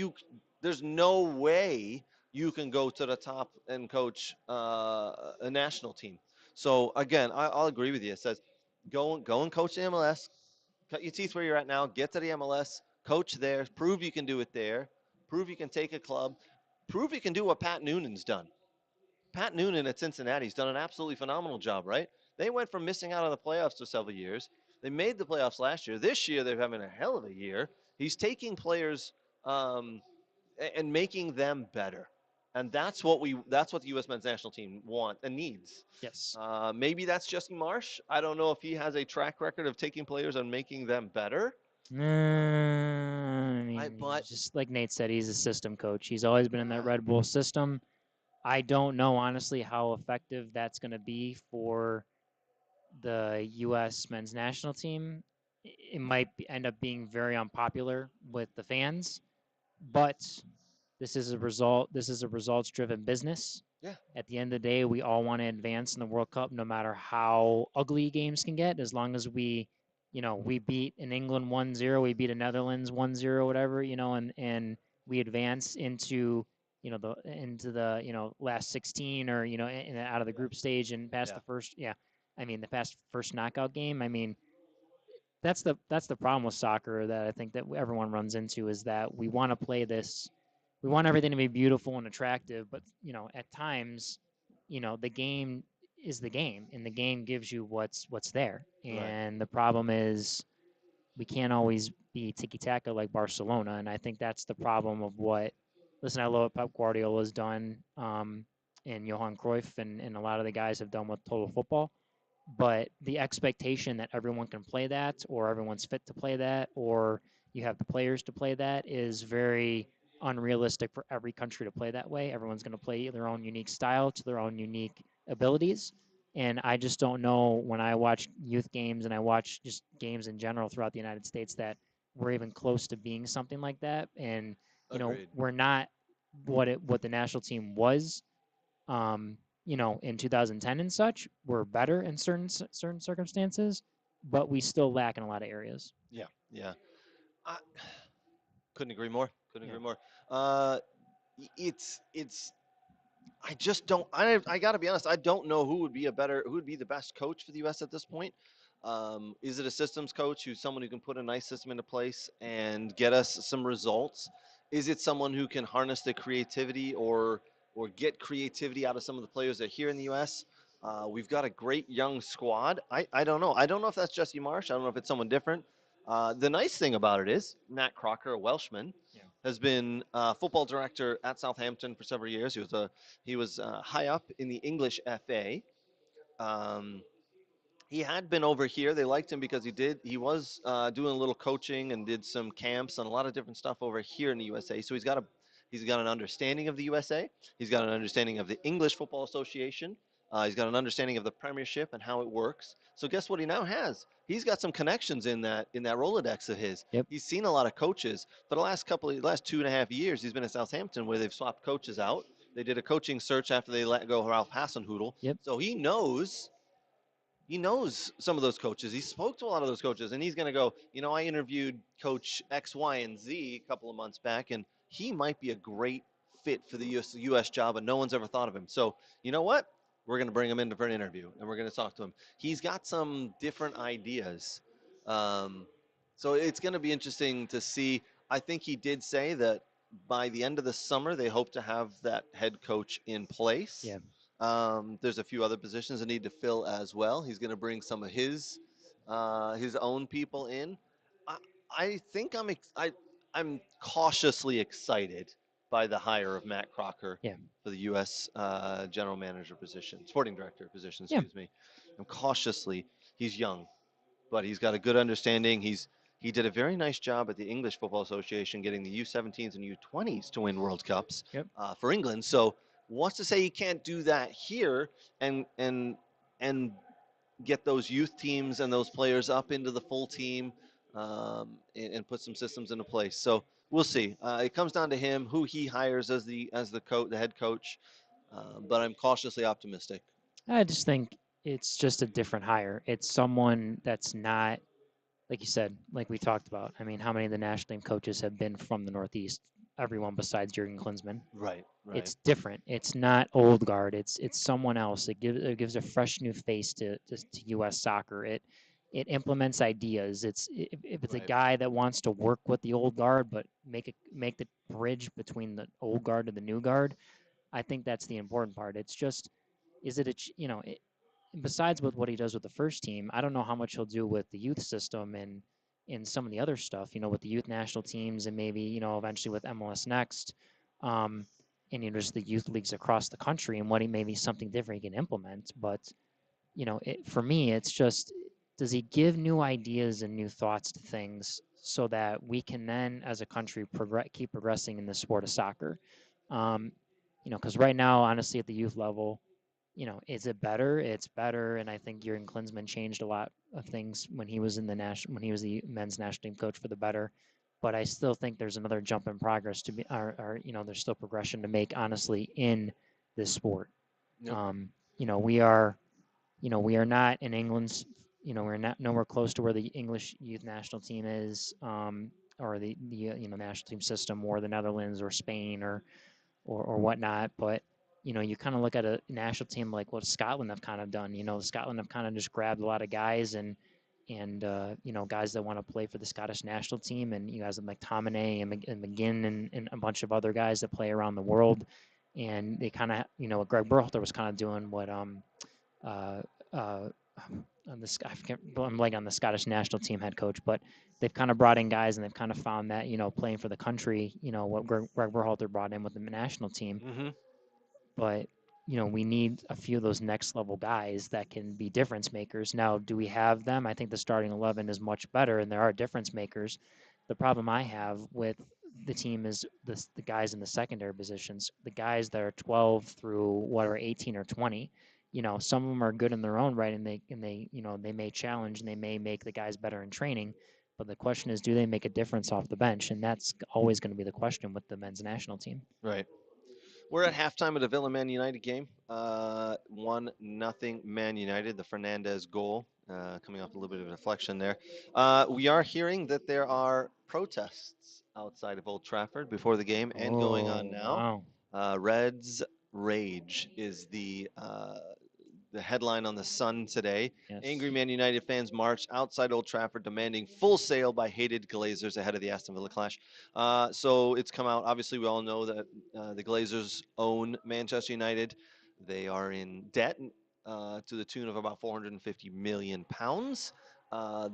there's no way you can go to the top and coach a national team. So again, I'll agree with you. It says go and coach the MLS, cut your teeth where you're at now, get to the MLS, coach there, prove you can do it there, prove you can take a club, prove you can do what Pat Noonan's done. Pat Noonan at Cincinnati's done an absolutely phenomenal job, right? They went from missing out on the playoffs for several years. They made the playoffs last year. This year they're having a hell of a year. He's taking players and making them better. And that's what the U.S. men's national team want and needs. Yes. Maybe that's Jesse Marsh. I don't know if he has a track record of taking players and making them better. I mean, just like Nate said, he's a system coach. He's always been in that Red Bull system. I don't know, honestly, how effective that's going to be for the U.S. men's national team. It might end up being very unpopular with the fans, but this is a results-driven business. Yeah. At the end of the day, we all want to advance in the World Cup, no matter how ugly games can get. As long as we beat an England 1-0, we beat a Netherlands 1-0, whatever, and we advance into the last 16 or out of the group stage and past the first first knockout game. I mean, that's the problem with soccer that I think that everyone runs into, is that we want to play this. We want everything to be beautiful and attractive, but at times, the game is the game, and the game gives you what's there. Right. And the problem is we can't always be tiki taka like Barcelona, and I think that's the problem of what. Listen, I love what Pep Guardiola's done, and Johan Cruyff, and a lot of the guys have done with total football. But the expectation that everyone can play that, or everyone's fit to play that, or you have the players to play that is very unrealistic for every country to play that way. Everyone's going to play their own unique style to their own unique abilities. And I just don't know when I watch youth games and I watch just games in general throughout the United States that we're even close to being something like that. And, Agreed. we're not what the national team was um, in 2010 and such, we're better in certain circumstances, but we still lack in a lot of areas. Yeah. Yeah. I couldn't agree more. Couldn't Yeah, agree more. Uh, it's I just don't. I got to be honest. I don't know who would be the best coach for the U.S. at this point. Is it a systems coach who's someone who can put a nice system into place and get us some results? Is it someone who can harness the creativity or get creativity out of some of the players that are here in the U.S.? We've got a great young squad. I don't know. I don't know if that's Jesse Marsh. I don't know if it's someone different. The nice thing about it is Matt Crocker, a Welshman, yeah, has been football director at Southampton for several years. He was high up in the English FA. Um, he had been over here. They liked him because he was doing a little coaching and did some camps and a lot of different stuff over here in the USA. So he's got an understanding of the USA. He's got an understanding of the English Football Association. He's got an understanding of the Premiership and how it works. So guess what he now has? He's got some connections in that Rolodex of his. yep, He's seen a lot of coaches. For the last 2.5 years, he's been at Southampton where they've swapped coaches out. They did a coaching search after they let go Ralph Hasenhudl. yep, So he knows some of those coaches. He spoke to a lot of those coaches, and he's going to go, I interviewed Coach X, Y, and Z a couple of months back, and he might be a great fit for the US job, and no one's ever thought of him. So, you know what? We're going to bring him in for an interview, and we're going to talk to him. He's got some different ideas. Um, so it's going to be interesting to see. I think he did say that by the end of the summer, they hope to have that head coach in place. yeah. There's a few other positions that need to fill as well. He's going to bring some of his own people in. I, I think I'm cautiously excited by the hire of Matt Crocker Yeah, for the U.S. General Manager position, Sporting Director position. yeah, Excuse me. I'm cautiously. He's young, but he's got a good understanding. He did a very nice job at the English Football Association getting the U17s and U20s to win World Cups yep. for England. So what's to say he can't do that here and get those youth teams and those players up into the full team and put some systems into place. So we'll see. It comes down to him, who he hires the head coach. But I'm cautiously optimistic. I just think it's just a different hire. It's someone that's not, like you said, like we talked about. I mean, how many of the national team coaches have been from the Northeast? Everyone besides Jurgen Klinsmann. Right, right, It's different. It's not old guard. It's someone else. It gives a fresh new face to U.S. soccer. It implements ideas. If it's a right. guy that wants to work with the old guard but make the bridge between the old guard and the new guard, I think that's the important part. It's just is it a besides with what he does with the first team, I don't know how much he'll do with the youth system and some of the other stuff, with the youth national teams and maybe, eventually with MLS Next, um, and, just the youth leagues across the country and what he maybe something different he can implement. But, for me, it's just, does he give new ideas and new thoughts to things so that we can then, as a country, keep progressing in the sport of soccer? Um, because right now, honestly, at the youth level, is it better? It's better, and I think Jurgen Klinsmann changed a lot of things when he was when he was the men's national team coach for the better. But I still think there's another jump in progress to be, or there's still progression to make, honestly, in this sport. Yep. Um, we are, we are not in England's, we're not nowhere close to where the English youth national team is, or the national team system, or the Netherlands or Spain or whatnot. But you kind of look at a national team like what Scotland have kind of done. Scotland have kind of just grabbed a lot of guys and guys that want to play for the Scottish national team, and you guys like McTominay and McGinn and a bunch of other guys that play around the world. And they kind of, what Greg Berhalter was kind of doing, what uh, uh, on this, I'm like on the Scottish national team head coach, but they've kind of brought in guys and they've kind of found that, playing for the country, what Greg Berhalter brought in with the national team. Mm-hmm. But, we need a few of those next level guys that can be difference makers. Now, do we have them? I think the starting 11 is much better and there are difference makers. The problem I have with the team is the guys in the secondary positions, the guys that are 12 through whatever 18 or 20. Some of them are good in their own right, and they may challenge and they may make the guys better in training. But the question is, do they make a difference off the bench? And that's always going to be the question with the men's national team. Right. We're at halftime of the Villa Man United game. 1-0 Man United. The Fernandez goal coming off a little bit of a deflection there. We are hearing that there are protests outside of Old Trafford before the game and going on Oh, now. wow. Reds Rage is the headline on the Sun today. Yes. Angry Man United fans march outside Old Trafford demanding full sale by hated Glazers ahead of the Aston Villa clash. So it's come out. Obviously, we all know that the Glazers own Manchester United. They are in debt to the tune of about 450 million pounds.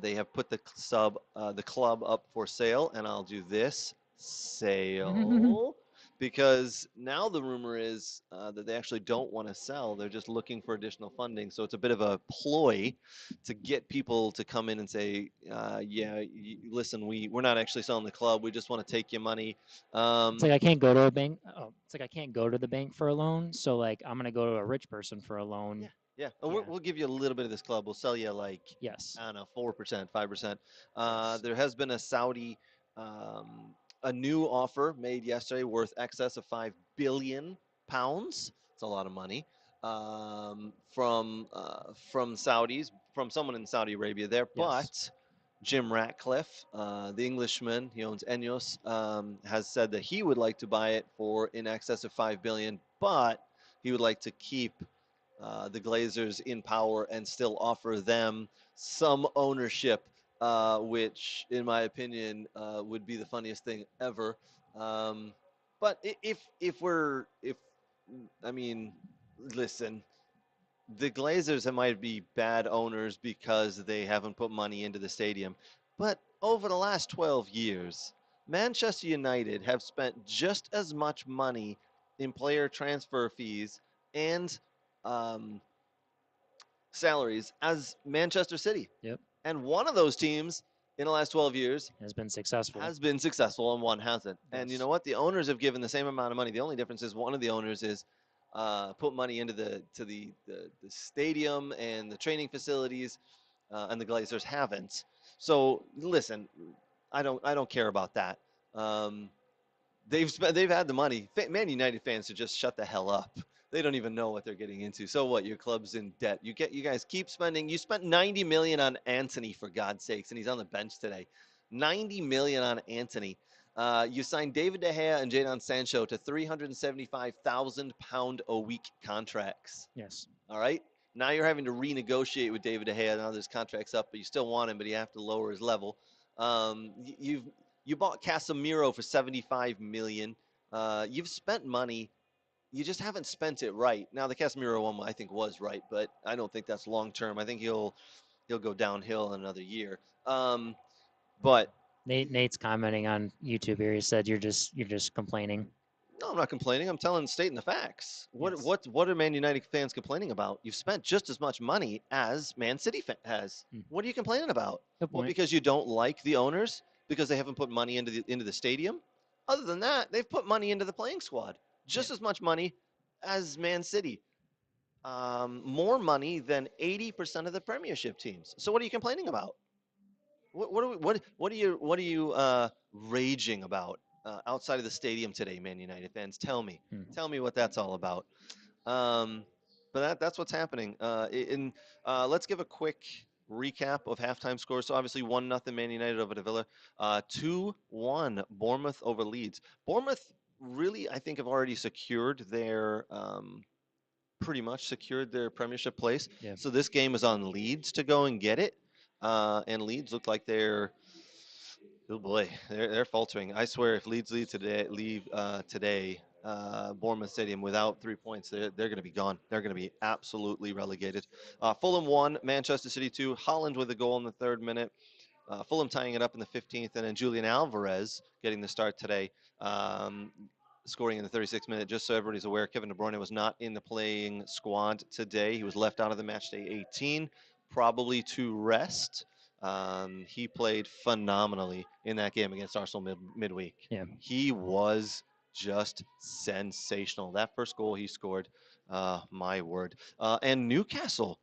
They have put the club up for sale, and I'll do this sale because now the rumor is that they actually don't want to sell. They're just looking for additional funding. So it's a bit of a ploy to get people to come in and say, listen, we're not actually selling the club. We just want to take your money. It's like I can't go to a bank. Oh, it's like I can't go to the bank for a loan. So like I'm gonna go to a rich person for a loan. Yeah. Yeah. We'll give you a little bit of this club. We'll sell you like, Yes. I don't know, 4%, 5%. Yes. There has been um, a new offer made yesterday worth excess of £5 billion. It's a lot of money from Saudis, from someone in Saudi Arabia there. Yes. But Jim Ratcliffe, the Englishman, he owns Enyos, has said that he would like to buy it for in excess of $5 billion, but he would like to keep the Glazers in power and still offer them some ownership, which, in my opinion, would be the funniest thing ever. But if I mean, listen, the Glazers might be bad owners because they haven't put money into the stadium, but over the last 12 years, Manchester United have spent just as much money in player transfer fees and um, salaries as Manchester City. Yep. And one of those teams in the last 12 years Has been successful. has been successful and one hasn't. Yes. And you know what? The owners have given the same amount of money. The only difference is one of the owners is put money into the stadium and the training facilities, and the Glazers haven't. So listen, I don't care about that. Um, they've had the money. Man United fans should just shut the hell up. They don't even know what they're getting into. So what? Your club's in debt. You guys keep spending. You spent 90 million on Anthony for God's sakes, and he's on the bench today. 90 million on Anthony. You signed David De Gea and Jadon Sancho to £375,000 a week contracts. Yes. All right. Now you're having to renegotiate with David De Gea. Now his contract's up, but you still want him, but you have to lower his level. You bought Casemiro for 75 million. You've spent money. You just haven't spent it right. Now the Casemiro one I think was right, but I don't think that's long term. I think he'll go downhill in another year. But Nate's commenting on YouTube here. He said you're just complaining. no, I'm not complaining. I'm stating the facts. Yes. What are Man United fans complaining about? You've spent just as much money as Man City has. What are you complaining about? Good Well, point. because you don't like the owners because they haven't put money into the stadium. Other than that, they've put money into the playing squad. Just as much money as Man City. More money than 80% of the Premiership teams. So what are you complaining about? What are you raging about outside of the stadium today, Man United fans? Tell me what that's all about. But that's what's happening. Let's give a quick recap of halftime scores. So obviously 1-0 Man United over the Villa, 2-1 Bournemouth over Leeds. Bournemouth really, I think, have already secured their pretty much secured their Premiership place. Yeah. So this game is on Leeds to go and get it. And Leeds look like they're faltering. I swear, if Leeds leave today, Bournemouth Stadium without 3 points, they're going to be gone. They're going to be absolutely relegated. Fulham 1, Manchester City 2. Holland with a goal in the 3rd minute. Fulham tying it up in the 15th, and then Julian Alvarez getting the start today, um, scoring in the 36th minute. Just so everybody's aware, Kevin De Bruyne was not in the playing squad today. He was left out of the match day 18, probably to rest. He played phenomenally in that game against Arsenal midweek. Yeah. He was just sensational. That first goal he scored, my word. And Newcastle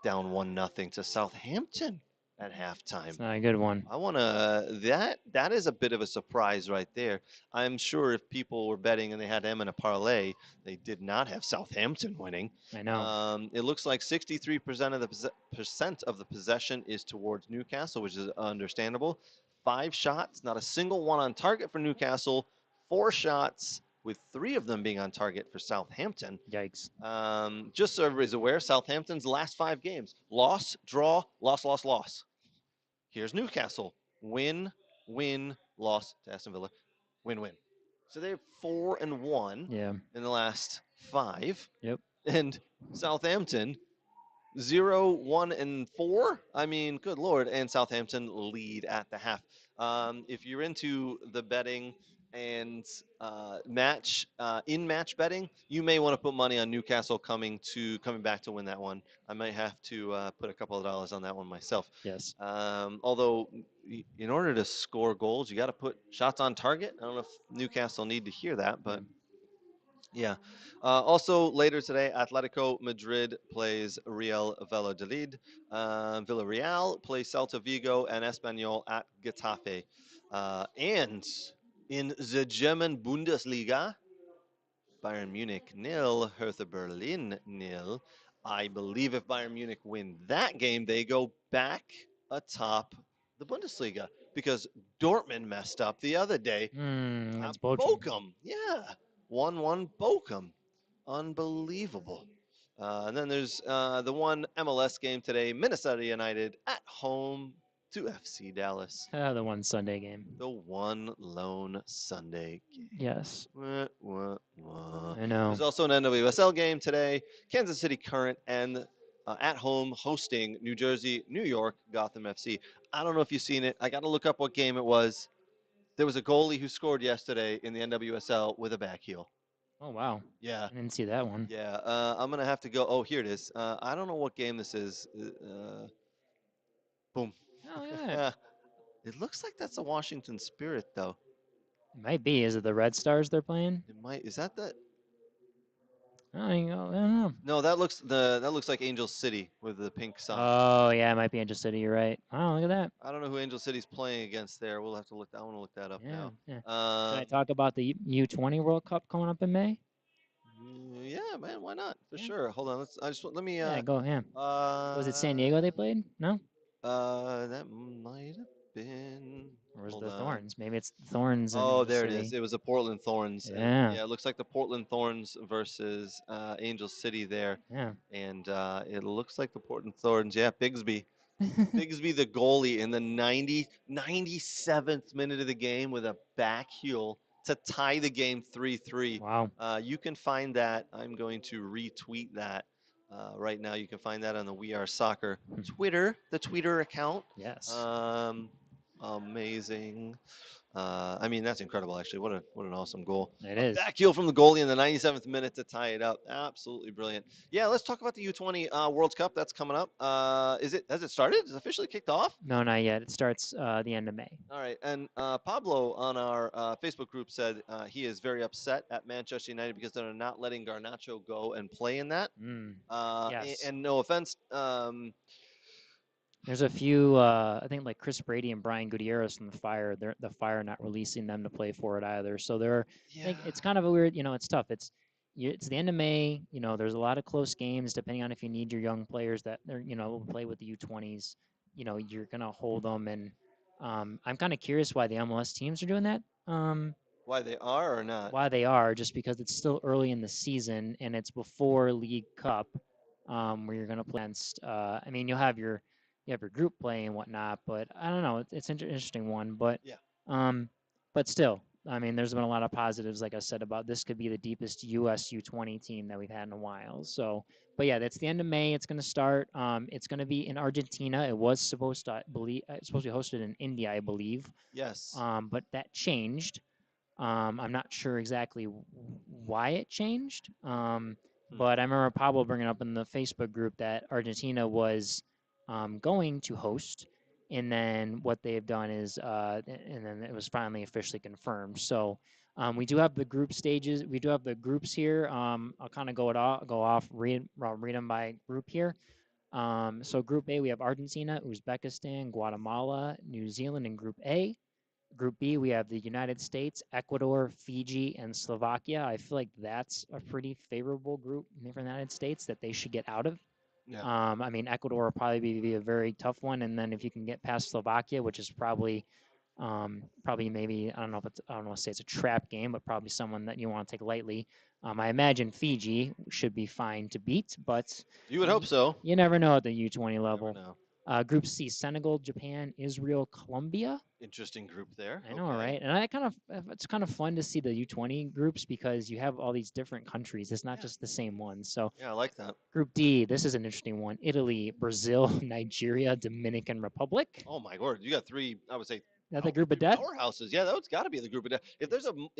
down 1-0 to Southampton at halftime. It's not a good one. I want to that is a bit of a surprise right there. I'm sure if people were betting and they had them in a parlay, they did not have Southampton winning. I know. It looks like 63% of the percent of the possession is towards Newcastle, which is understandable. 5 shots, not a single one on target for Newcastle. 4 shots, with 3 of them being on target for Southampton. Yikes. Just so everybody's aware, Southampton's last 5 games: loss, draw, loss, loss, loss. Here's Newcastle: win, win, loss to Aston Villa, win, win. So they're 4-1 Yeah. in the last 5. Yep. And Southampton 0-1-4. I mean, good lord. And Southampton lead at the half. If you're into the betting and in-match betting, you may want to put money on Newcastle coming back to win that one. I might have to put a couple of dollars on that one myself. Yes. Although, in order to score goals, you got to put shots on target. I don't know if Newcastle need to hear that, but yeah. Also, later today, Atletico Madrid plays Real Valladolid. Villarreal plays Celta Vigo, and Espanyol at Getafe. And in the German Bundesliga, Bayern Munich nil, Hertha Berlin nil. I believe if Bayern Munich win that game, they go back atop the Bundesliga because Dortmund messed up the other day. That's Bochum. Bochum, yeah, 1-1 Bochum, unbelievable. And then there's the one MLS game today: Minnesota United at home to FC Dallas. The one Sunday game. The one lone Sunday game. Yes. Wah, wah, wah. I know. There's also an NWSL game today. Kansas City Current and at home hosting New Jersey, New York, Gotham FC. I don't know if you've seen it. I got to look up what game it was. There was a goalie who scored yesterday in the NWSL with a back heel. Oh wow. Yeah. I didn't see that one. Yeah. I'm gonna have to go. Oh, here it is. I don't know what game this is. Boom. Oh yeah. It looks like that's a Washington Spirit, though. It might be. Is it the Red Stars they're playing? It might. Is that the? I don't know. No, that looks like Angel City with the pink sign. Oh yeah, it might be Angel City. You're right. Oh, look at that. I don't know who Angel City's playing against there. We'll have to look. I want to look that up Yeah. now. Yeah. Should I talk about the U20 World Cup coming up in May? Yeah, man. Why not? For Yeah. sure. Hold on. Let me. Yeah, go ahead. Was it San Diego they played? No. That might have been. Or was it Hold the on. Thorns? Maybe it's Thorns. And Oh, Angel there it City. is. It was the Portland Thorns. Yeah. Yeah, it looks like the Portland Thorns versus Angel City there. Yeah. And it looks like the Portland Thorns. Yeah, Bigsby. Bigsby, the goalie, in the 97th minute of the game with a back heel to tie the game 3-3. Wow. You can find that. I'm going to retweet that right now. You can find that on the We Are Soccer Twitter, the Twitter account. Yes. Amazing. I mean, that's incredible, actually. What an awesome goal. It is. Back heel from the goalie in the 97th minute to tie it up. Absolutely brilliant. Yeah, let's talk about the U20 World Cup. That's coming up. Has it started? Is it officially kicked off? No, not yet. It starts the end of May. All right. And Pablo on our Facebook group said he is very upset at Manchester United because they're not letting Garnacho go and play in that. Yes. And no offense. There's a few, I think like Chris Brady and Brian Gutierrez from the Fire. They're the Fire not releasing them to play for it either. So it's kind of a weird. It's tough. It's the end of May. There's a lot of close games. Depending on if you need your young players that will play with the U20s. You're gonna hold them, and I'm kind of curious why the MLS teams are doing that. Why they are or not? Why they are, just because it's still early in the season and it's before League Cup, where you're gonna play against. I mean, you have your group play and whatnot, but I don't know. It's an interesting one, but Yeah. but still, I mean, there's been a lot of positives, like I said, about this could be the deepest US U20 team that we've had in a while. So, but yeah, that's the end of May. It's going to start. It's going to be in Argentina. It was supposed to believe it's supposed to be hosted in India, I believe. Yes. But that changed. I'm not sure exactly why it changed. Hmm. But I remember Pablo bringing up in the Facebook group that Argentina was going to host, and then what they've done is, and then it was finally officially confirmed. So we do have the group stages. We do have the groups here. I'll kind of go off, read them by group here. So Group A, we have Argentina, Uzbekistan, Guatemala, New Zealand in Group A. Group B, we have the United States, Ecuador, Fiji, and Slovakia. I feel like that's a pretty favorable group for the United States that they should get out of. Yeah. I mean, Ecuador will probably be a very tough one, and then if you can get past Slovakia, which is probably maybe I don't know, say it's a trap game, but probably someone that you want to take lightly. I imagine Fiji should be fine to beat, but You would hope you, so. you never know at the U20 You never level. know. Group C: Senegal, Japan, Israel, Colombia. Interesting group there. I know, Okay. right? And it's kind of fun to see the U20 groups because you have all these different countries. It's not Yeah. just the same ones. So Yeah, I like that. Group D, this is an interesting one: Italy, Brazil, Nigeria, Dominican Republic. Oh my word, you got three. I would say That the group of three death. powerhouses. Yeah, that's got to be the group of death. If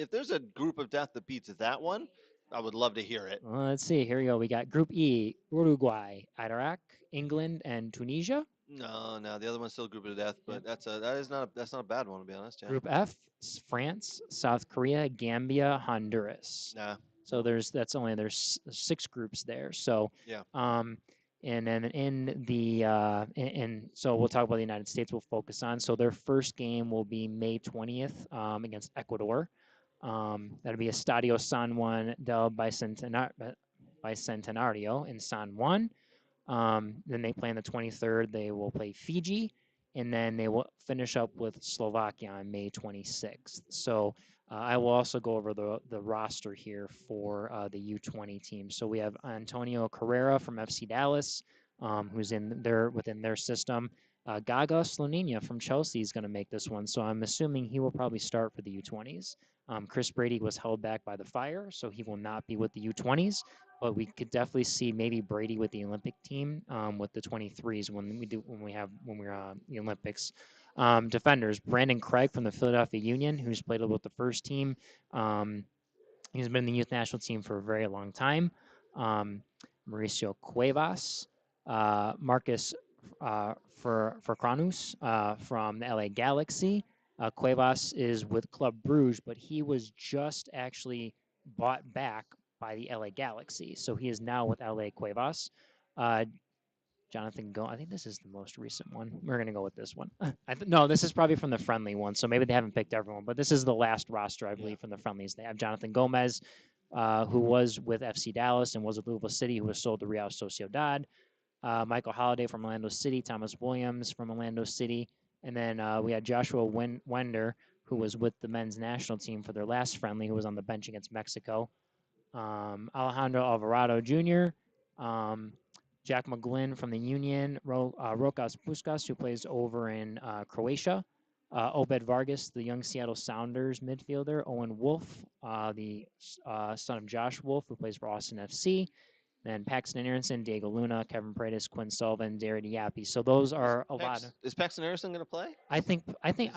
there's a group of death that beats that one, I would love to hear it. Well, let's see. Here we go. We got Group E: Uruguay, Iraq, England, and Tunisia. No, no, the other one's still a group of death, Yeah. but that's not a bad one to be honest. Yeah. Group F: France, South Korea, Gambia, Honduras. Nah. So No. there's 6 groups there. So Yeah. um, and then in the and so we'll talk about the United States. We'll focus on. So their first game will be May 20th against Ecuador. That'll be Estadio San Juan del Bicentenario in San Juan. Then they play on the 23rd. They will play Fiji, and then they will finish up with Slovakia on May 26th. So I will also go over the roster here for the U20 team. So we have Antonio Carrera from FC Dallas, who's within their system. Gaga Slonina from Chelsea is going to make this one, so I'm assuming he will probably start for the U20s. Chris Brady was held back by the fire, so he will not be with the U20s, but we could definitely see maybe Brady with the Olympic team with the 23s when we're the Olympics. Defenders: Brandon Craig from the Philadelphia Union, who's played with the first team. Um, he's been in the youth national team for a very long time. Um, Mauricio Cuevas, Marcus Furcranus from the LA Galaxy. Cuevas is with Club Bruges, but he was just actually bought back by the LA Galaxy. So he is now with LA Cuevas. Uh, Jonathan Go. I think this is the most recent one. We're gonna go with this one. No, this is probably from the friendly one. So maybe they haven't picked everyone, but this is the last roster I Yeah. believe from the friendlies. They have Jonathan Gomez, who was with FC Dallas and was with Louisville City, who was sold to Real Sociedad. Michael Holiday from Orlando City, Thomas Williams from Orlando City, and then we had Joshua Wender, who was with the men's national team for their last friendly, who was on the bench against Mexico. Alejandro Alvarado Jr., um, Jack McGlynn from the Union, Rokas Puskas, who plays over in Croatia, Obed Vargas, the young Seattle Sounders midfielder, Owen Wolf, the son of Josh Wolf, who plays for Austin FC, then Paxton Aronson, Diego Luna, Kevin Paredes, Quinn Sullivan, Darren Yappy. So those are a lot of. Is Paxton Harrison going to play? I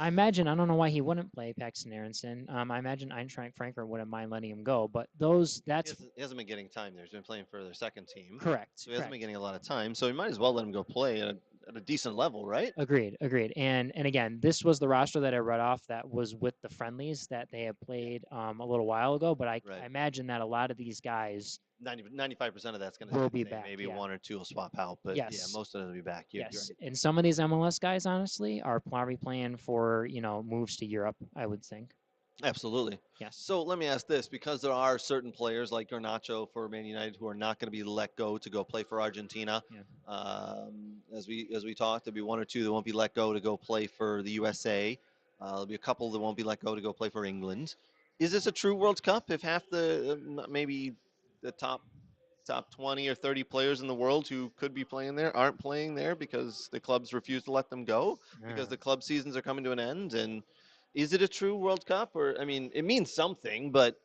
imagine. I don't know why he wouldn't play Paxton Aronson. I imagine Eintracht Frankfurt wouldn't mind letting him go, but He hasn't been getting time there. He's been playing for their second team, correct. so he hasn't been getting a lot of time. So you might as well let him go play at a decent level, right? Agreed. And again, this was the roster that I read off that was with the friendlies that they have played a little while ago. But I Right. imagine that a lot of these guys 95% of that's going will to be stay. back. Maybe Yeah. one or two will swap out, but yeah, Yes. most of them will be back. You're Yes. right. And some of these MLS guys, honestly, are probably playing for moves to Europe. I would think. Absolutely. Yes. So let me ask this, because there are certain players like Garnacho for Man United who are not going to be let go to go play for Argentina. Yeah. As we talked, there'll be one or two that won't be let go to go play for the USA. There'll be a couple that won't be let go to go play for England. Is this a true World Cup if half maybe the top 20 or 30 players in the world who could be playing there aren't playing there because the clubs refuse to let them go because Yeah. the club seasons are coming to an end? And is it a true World Cup? Or, I mean, it means something, but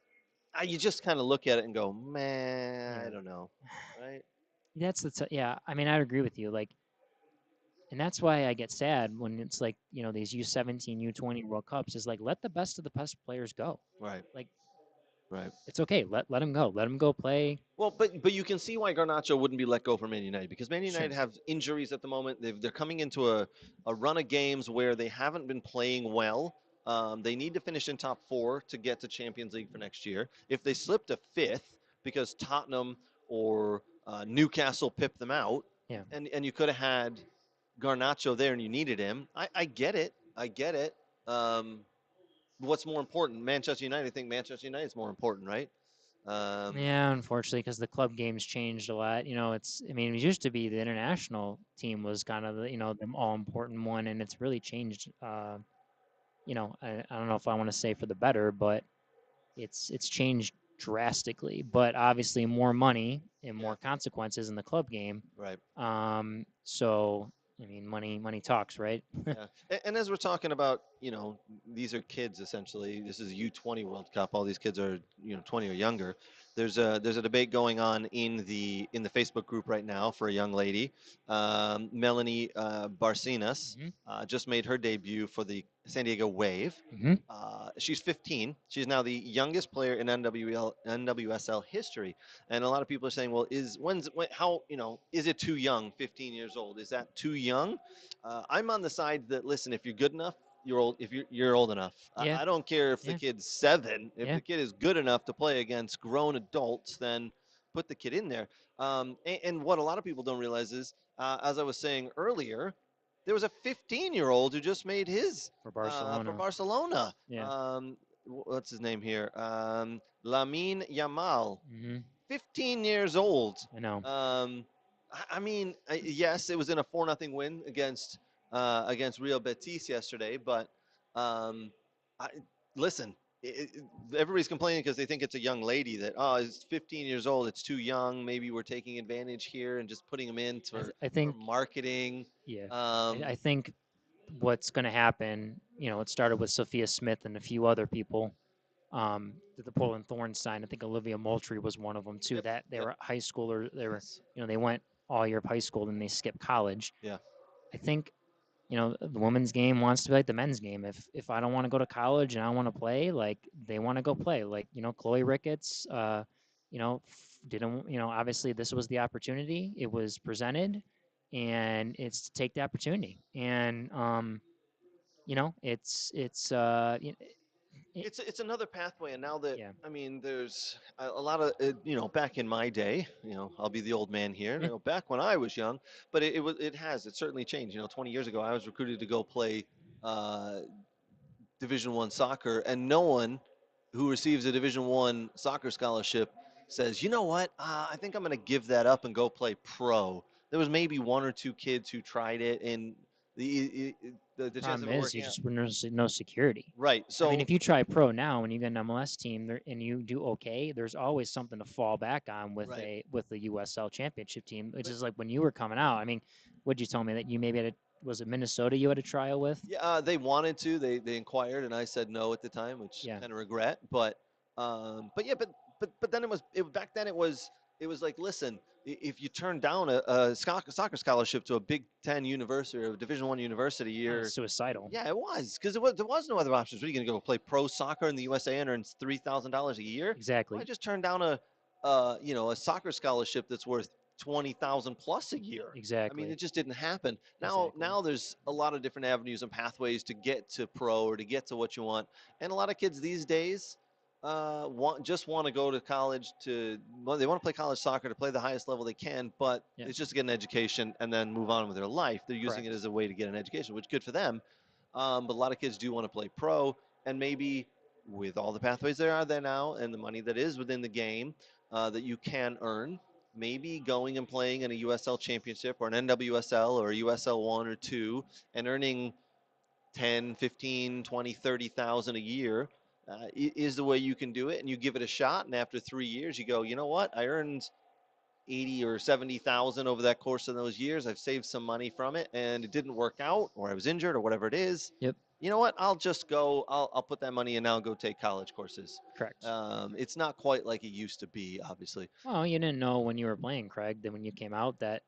you just kind of look at it and go, man, I Yeah. don't know, right? That's yeah. I mean, I agree with you. Like, and that's why I get sad when it's like, these U17, U20 World Cups is like, let the best of the best players go. Right, Like, right. it's okay. Let them go. Let them go play. Well, but you can see why Garnacho wouldn't be let go from Man United, because Man United Sure. have injuries at the moment. They're coming into a run of games where they haven't been playing well. They need to finish in top four to get to Champions League for next year. If they slip to fifth because Tottenham or Newcastle pipped them out, Yeah. and you could have had Garnacho there and you needed him, I get it. I get it. Um, what's more important? Manchester United. I think Manchester United is more important, right? Um, Yeah, unfortunately, because the club game's changed a lot. I mean, it used to be the international team was kind of the all important one, and it's really changed. I don't know if I want to say for the better, but it's changed drastically. But obviously, more money and yeah, more consequences in the club game. right. So I mean, money talks, right? Yeah, and as we're talking about, these are kids essentially. This is a U20 World Cup. All these kids are, 20 or younger. There's a debate going on in the Facebook group right now for a young lady, Melanie Barcenas, Hmm. just made her debut for the San Diego Wave. Hmm. She's 15. She's now the youngest player in NWSL history. And a lot of people are saying, well, how, is it too young? 15 years old, is that too young? I'm on the side that, listen, if you're good enough, you're old. If you're old enough, Yeah. I don't care if the Yeah. kid's 7. If Yeah. the kid is good enough to play against grown adults, then put the kid in there. And what a lot of people don't realize is, as I was saying earlier, there was a 15-year-old who just made his For for Barcelona. Barcelona. Yeah. What's his name here? Lamine Yamal. Hmm. 15 years old. I know. I mean, yes, it was in a 4-0 win against Real Betis yesterday, but um, I, listen, everybody's complaining because they think it's a young lady that, oh, it's 15 years old, it's too young. Maybe we're taking advantage here and just putting them in I for think. marketing. Yeah. I Um, think what's going to happen, it started with Sophia Smith and a few other people that the Portland Thorns signed. I think Olivia Moultrie was one of them too. yep, That they yep, were high schooler. yes, They went all year of high school and they skipped college. yeah, I think, the women's game wants to be like the men's game. If I don't want to go to college and I want to play, like they want to go play. Like, Chloe Ricketts, didn't, obviously this was the opportunity. It was presented and it's to take the opportunity. And, it, it's another pathway, and now that, yeah. I mean, there's a lot of back in my day, I'll be the old man here, Yeah. back when I was young, but it certainly changed. 20 years ago I was recruited to go play uh, Division 1 soccer, and no one who receives a Division 1 soccer scholarship says, you know what, I think I'm going to give that up and go play pro. There was maybe one or two kids who tried it, and the chance of Problem it is, you working out. just no security. Right, I mean, so if you try pro now and you get an MLS team and you do okay, there's always something to fall back on right. with the USL Championship team, which But is like when you were coming out. I mean, what'd you tell me that you maybe had was it Minnesota you had a trial with? yeah, they wanted to. They inquired, and I said no at the time, which Yeah, kind of regret. But yeah, but then back then it was like, listen, if you turn down a soccer scholarship to a Big 10 university or a Division 1 university, oh, it's you're suicidal. yeah, it was because there was no other options. Were you going to go play pro soccer in the USA and earn $3,000 a year? Why Exactly, just turn down a soccer scholarship that's worth 20,000 plus a year? I mean, exactly, it just didn't happen. Now, exactly. now there's a lot of different avenues and pathways to get to pro or to get to what you want. And a lot of kids these days want to go to college well, they want to play college soccer to play the highest level they can, but Yeah, it's just to get an education and then move on with their life. They're using it correct. as a way to get an education, which is good for them. But a lot of kids do want to play pro, and maybe with all the pathways there are there now and the money that is within the game that you can earn, maybe going and playing in a USL championship or an NWSL or a USL 1 or 2 and earning 10, 15, 20, 30,000 a year is the way you can do it. And you give it a shot. And after 3 years, you go, you know what? I earned 80 or 70,000 over that course of those years. I've saved some money from it and it didn't work out, or I was injured, or whatever it is. Yep. you know what? I'll just go. I'll put that money in now and go take college courses. Correct. It's not quite like it used to be, obviously. Well, you didn't know when you were playing, Craig, that when you came out that,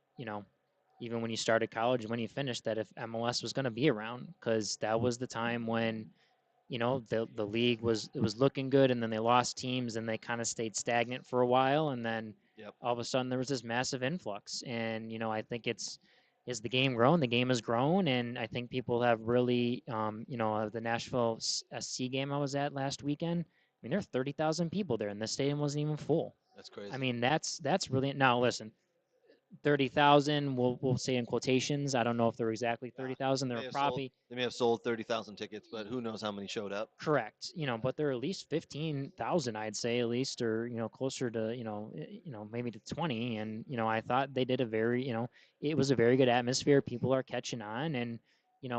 even when you started college, when you finished, that if MLS was going to be around, because that was the time when, the league was looking good, and then they lost teams and they kind of stayed stagnant for a while, and then Yep. all of a sudden there was this massive influx. And I think is the game grown, the game has grown, and I think people have really, the Nashville SC game I was at last weekend. I mean, there are 30,000 people there, and the stadium wasn't even full. That's I crazy. mean, that's really now. Listen, 30,000. We'll say in quotations. I don't know if there were exactly Yeah. 30,000. They There may were have sold. probably They may have sold 30,000 tickets, but who knows how many showed up? correct. But there are at least 15,000. I'd say at least, or closer to maybe to 20. And I thought they did a very it was a very good atmosphere. People are catching on, and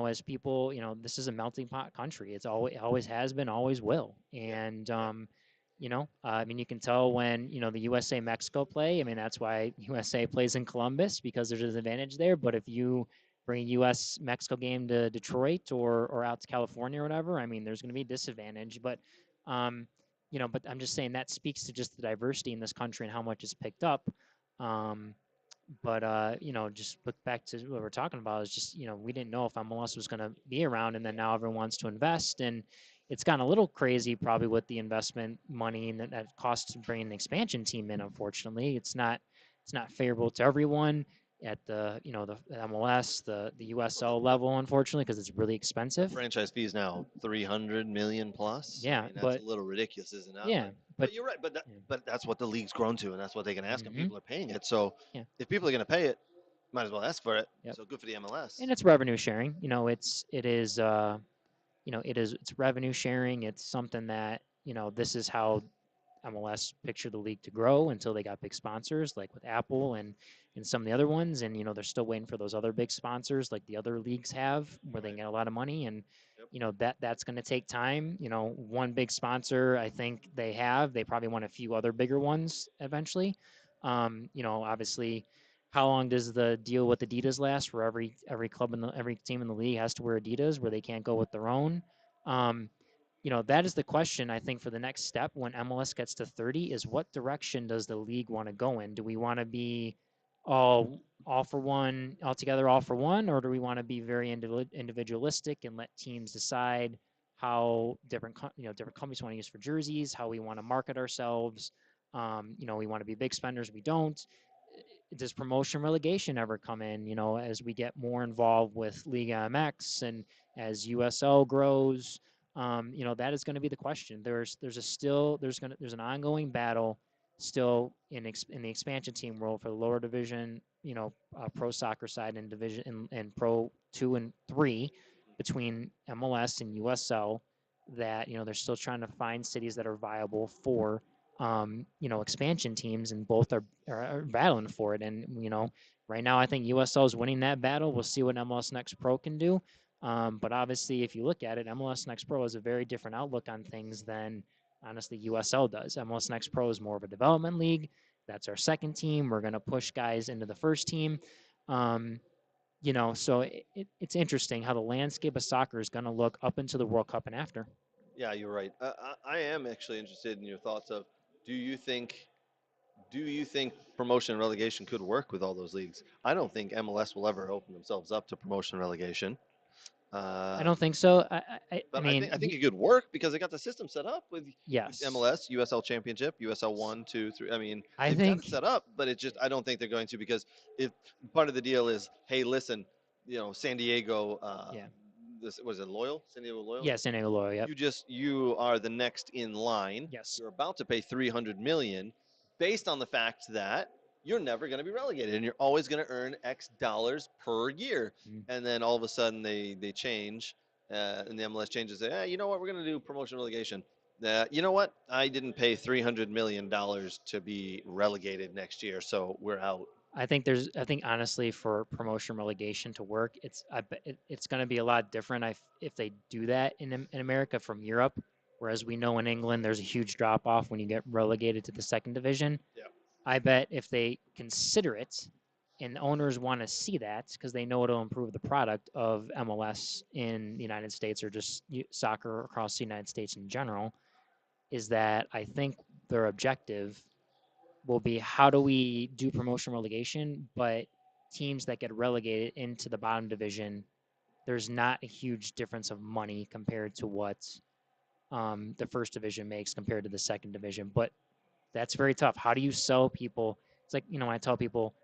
as people this is a melting pot country. It's always has been, always will. Yeah. And Yeah. I mean, you can tell when the USA Mexico play. I mean, that's why USA plays in Columbus, because there's an advantage there. But if you bring a U.S. Mexico game to Detroit or out to California or whatever, I mean, there's going to be a disadvantage. But um, but I'm just saying that speaks to just the diversity in this country and how much it's picked up. Um, but just look back to what we're talking about is just we didn't know if MLS was going to be around, and then now everyone wants to invest, and it's gotten a little crazy probably with the investment money and that costs to bring an expansion team in. Unfortunately, it's not favorable to everyone at the the MLS, the Well, the, USL level, unfortunately, because it's really the expensive. franchise fee is now 300 million plus. I Yeah, mean, that's a but little ridiculous, isn't it? yeah, but But you're right. yeah, But that's what the league's grown to, and that's what they can ask, and hmm people are paying it. So yeah, if people are going to pay it, might as well ask for it. yep. So good for the MLS. And it's revenue sharing. It's revenue sharing. It's something that this is how MLS pictured the league to grow until they got big sponsors like with Apple and some of the other ones. And they're still waiting for those other big sponsors like the other leagues have, where they Right. can get a lot of money. And Yep. that's going to take time. One big sponsor, I think they probably want a few other bigger ones eventually. Obviously, how long does the deal with Adidas last, where every club in every team in the league has to wear Adidas, where they can't go with their own? um, that is the question, I think, for the next step when MLS gets to 30, is what direction does the league want to go in? Do we want to be all for one, all together, all for one, or do we want to be very individualistic and let teams decide how different companies want to use for jerseys, how we want to market ourselves? We want to be big spenders, we don't. Does promotion relegation ever come in? As we get more involved with Liga MX and as USL grows, that is going to be the question. There's an ongoing battle still in the expansion team world for the lower division, pro soccer side and division and pro 2 and 3 between MLS and USL. That they're still trying to find cities that are viable for expansion teams, and both are battling for it. And right now I think USL is winning that battle. We'll see what MLS Next Pro can do. But obviously, if you look at it, MLS Next Pro has a very different outlook on things than honestly USL does. MLS Next Pro is more of a development league. That's our second team. We're going to push guys into the first team. Um, so it's interesting how the landscape of soccer is going to look up into the World Cup and after. Yeah, you're right. I am actually interested in your thoughts of do you think do you think promotion and relegation could work with all those leagues? I don't think MLS will ever open themselves up to promotion and relegation. I Um, don't think so. I but I think mean, it could work because they got the system set up with yes. MLS, USL Championship, USL 1, 2, 3. I mean, I they've got it think, set up, but it just I don't think they're going to because if part of the deal is, hey, listen, San Diego, yeah. this was it Loyal, San Diego Loyal. Yes, in Aloy, yep. You are the next in line. Yes. You're about to pay 300 million based on the fact that you're never going to be relegated and you're always going to earn X dollars per year. Mm. And then all of a sudden they change and the MLS changes. Say, you know what? We're going to do promotion relegation. You know what? I didn't pay $300 million to be relegated next year, so we're out. I think honestly, for promotion relegation to work, it's going to be a lot different if they do that in America from Europe. Whereas we know in England, there's a huge drop off when you get relegated to the second division. Yeah. I bet if they consider it, And owners want to see that because they know it'll improve the product of MLS in the United States or just soccer across the United States in general. Is that I think their objective will be how do we do promotion relegation, but teams that get relegated into the bottom division, there's not a huge difference of money compared to what the first division makes compared to the second division. But that's very tough. How do you sell people? It's like, when I tell people,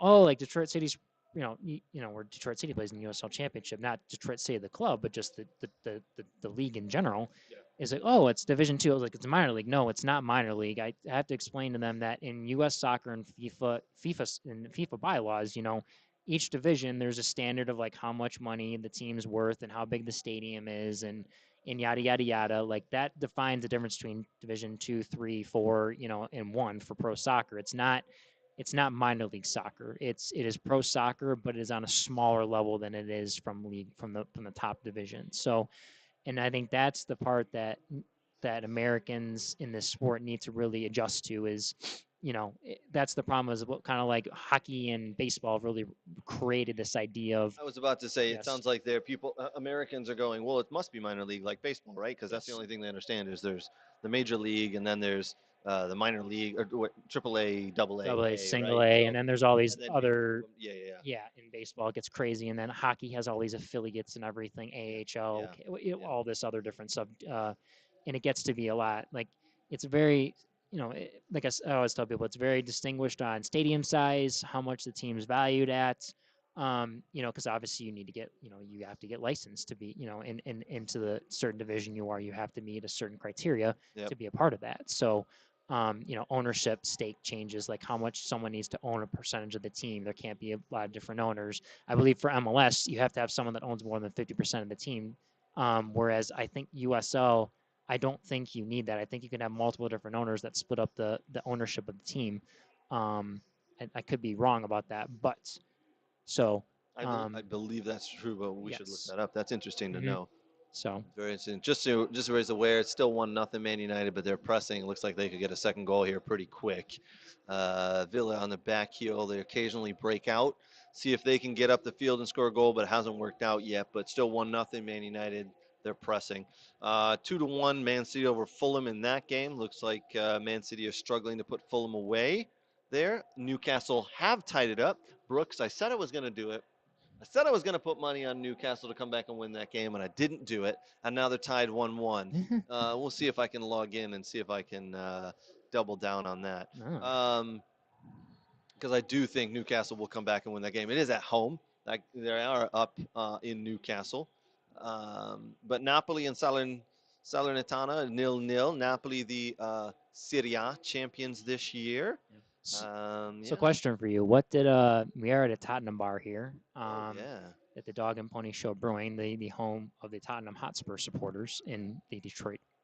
oh, like Detroit City's, where Detroit City plays in the USL Championship, not Detroit City the club, but just the league in general. Yeah. Is like, oh, it's Division Two. I was like, it's a minor league. No, it's not minor league. I have to explain to them that in U.S. soccer and FIFA bylaws, each division there's a standard of like how much money the team's worth and how big the stadium is and yada yada yada. Like that defines the difference between Division 2, 3, 4, and 1 for pro soccer. It's not minor league soccer. It is pro soccer, but it is on a smaller level than it is from the top division. So, and I think that's the part that Americans in this sport need to really adjust to is, that's the problem is what kind of like hockey and baseball really created this idea of I was about to say, it yes, sounds like they're people, Americans are going, well, it must be minor league like baseball, right? Because that's the yes, only thing they understand is there's the major league and then there's the minor league or what, triple A, double A, double A, A, single right? A, and So, then there's all these and then maybe, other yeah, yeah, yeah, in baseball it gets crazy, and then hockey has all these affiliates and everything, AHL, yeah, yeah, all this other different stuff, and it gets to be a lot. Like it's very, like I always tell people, it's very distinguished on stadium size, how much the team's valued at. Because obviously you need to get, you have to get licensed to be, into the certain division you are. You have to meet a certain criteria yeah. Yep. to be a part of that. So ownership stake changes, like how much someone needs to own a percentage of the team. There can't be a lot of different owners. I believe for MLS, you have to have someone that owns more than 50% of the team. Whereas I think USL, I don't think you need that. I think you can have multiple different owners that split up the ownership of the team. I could be wrong about that, but so I believe that's true, but we should look yes. that up. That's interesting to Mm-hmm. know. So Very interesting. Just so everybody's aware, it's still 1-0 Man United, but they're pressing. It looks like they could get a second goal here pretty quick. Villa on the back heel. They occasionally break out, see if they can get up the field and score a goal, but it hasn't worked out yet. But still 1-0 Man United. They're pressing. 2-1 Man City over Fulham in that game. Looks like Man City are struggling to put Fulham away there. Newcastle have tied it up. Brooks, I said I was going to do it. I said I was going to put money on Newcastle to come back and win that game, and I didn't do it. And now they're tied 1-1. We'll see if I can log in and see if I can double down on that. oh. Because I do think Newcastle will come back and win that game. It is at home. They are up in Newcastle. But Napoli and Salernitana 0-0. Napoli, the Serie A champions this year. So, Yeah. question for you: what did we are at a Tottenham bar here? Oh, yeah. At the Dog and Pony Show Brewing, the home of the Tottenham Hotspur supporters in the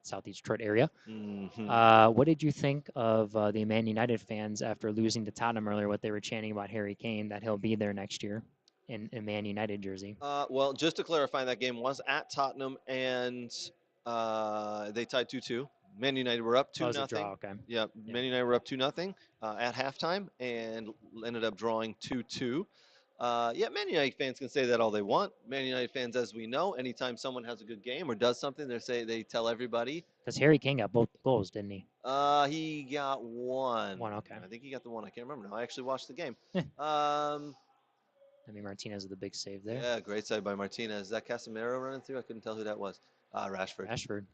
Southeast Detroit area. Mm-hmm. What did you think of the Man United fans after losing to Tottenham earlier? What they were chanting about Harry Kane, that he'll be there next year in Man United jersey. Well, just to clarify, that game was at Tottenham, and they tied 2-2. Man United were up 2 Oh, it was a nothing. draw. Okay. Yeah, Man United were up 2-0 at halftime, and ended up drawing 2-2. Yeah, Man United fans can say that all they want. Man United fans, as we know, anytime someone has a good game or does something, they tell everybody. Because Harry Kane got both goals, didn't he? He got one. One. Okay. I think he got the one. I can't remember now. I actually watched the game. I mean, Martinez with the big save there. Yeah, great save by Martinez. Is that Casemiro running through? I couldn't tell who that was. Rashford.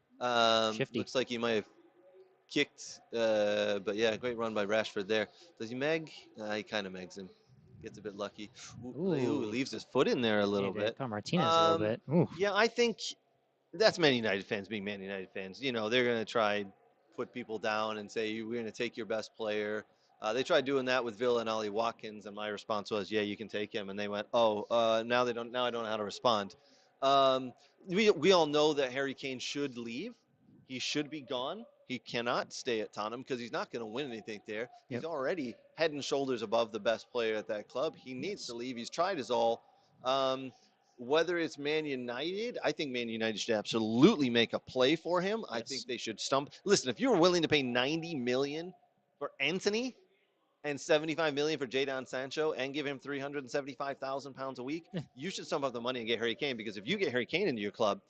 Shifty. Looks like he might have kicked, but yeah, great run by Rashford there. Does he meg? He kind of megs him. Gets a bit lucky. Ooh, leaves his foot in there a little bit. Caught Martinez a little bit. Ooh. Yeah, I think that's Man United fans being Man United fans. They're going to try put people down and say, we're going to take your best player. They tried doing that with Villa and Ollie Watkins, and my response was, yeah, you can take him. And they went, now they don't. Now I don't know how to respond. We all know that Harry Kane should leave. He should be gone. He cannot stay at Tottenham because he's not going to win anything there. He's already head and shoulders above the best player at that club. He needs to leave. He's tried his all. Whether it's Man United, I think Man United should absolutely make a play for him. Yes. I think they should stump. Listen, if you were willing to pay $90 million for Anthony, and 75 million for Jadon Sancho and give him 375,000 pounds a week, you should sum up the money and get Harry Kane, because if you get Harry Kane into your club,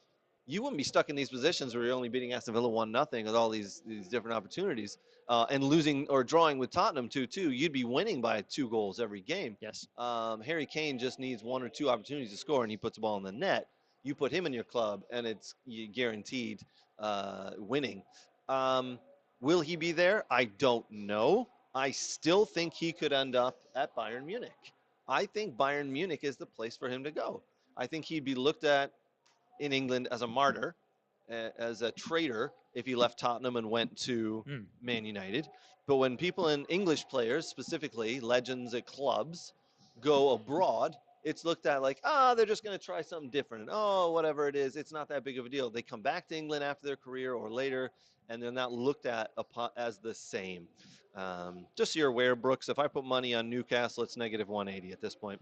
you wouldn't be stuck in these positions where you're only beating Aston Villa 1-0 with all these different opportunities, and losing or drawing with Tottenham 2-2. You'd be winning by 2 goals every game. Yes. Harry Kane just needs 1 or 2 opportunities to score, and he puts the ball in the net. You put him in your club, and it's guaranteed winning. Will he be there? I don't know. I still think he could end up at Bayern Munich. I think Bayern Munich is the place for him to go. I think he'd be looked at in England as a martyr, as a traitor, if he left Tottenham and went to Man United. But when people in English players, specifically legends at clubs, go abroad, it's looked at like, they're just going to try something different. And, whatever it is, it's not that big of a deal. They come back to England after their career or later, and they're not looked at as the same. Just so you're aware, Brooks, if I put money on Newcastle, it's negative 180 at this point.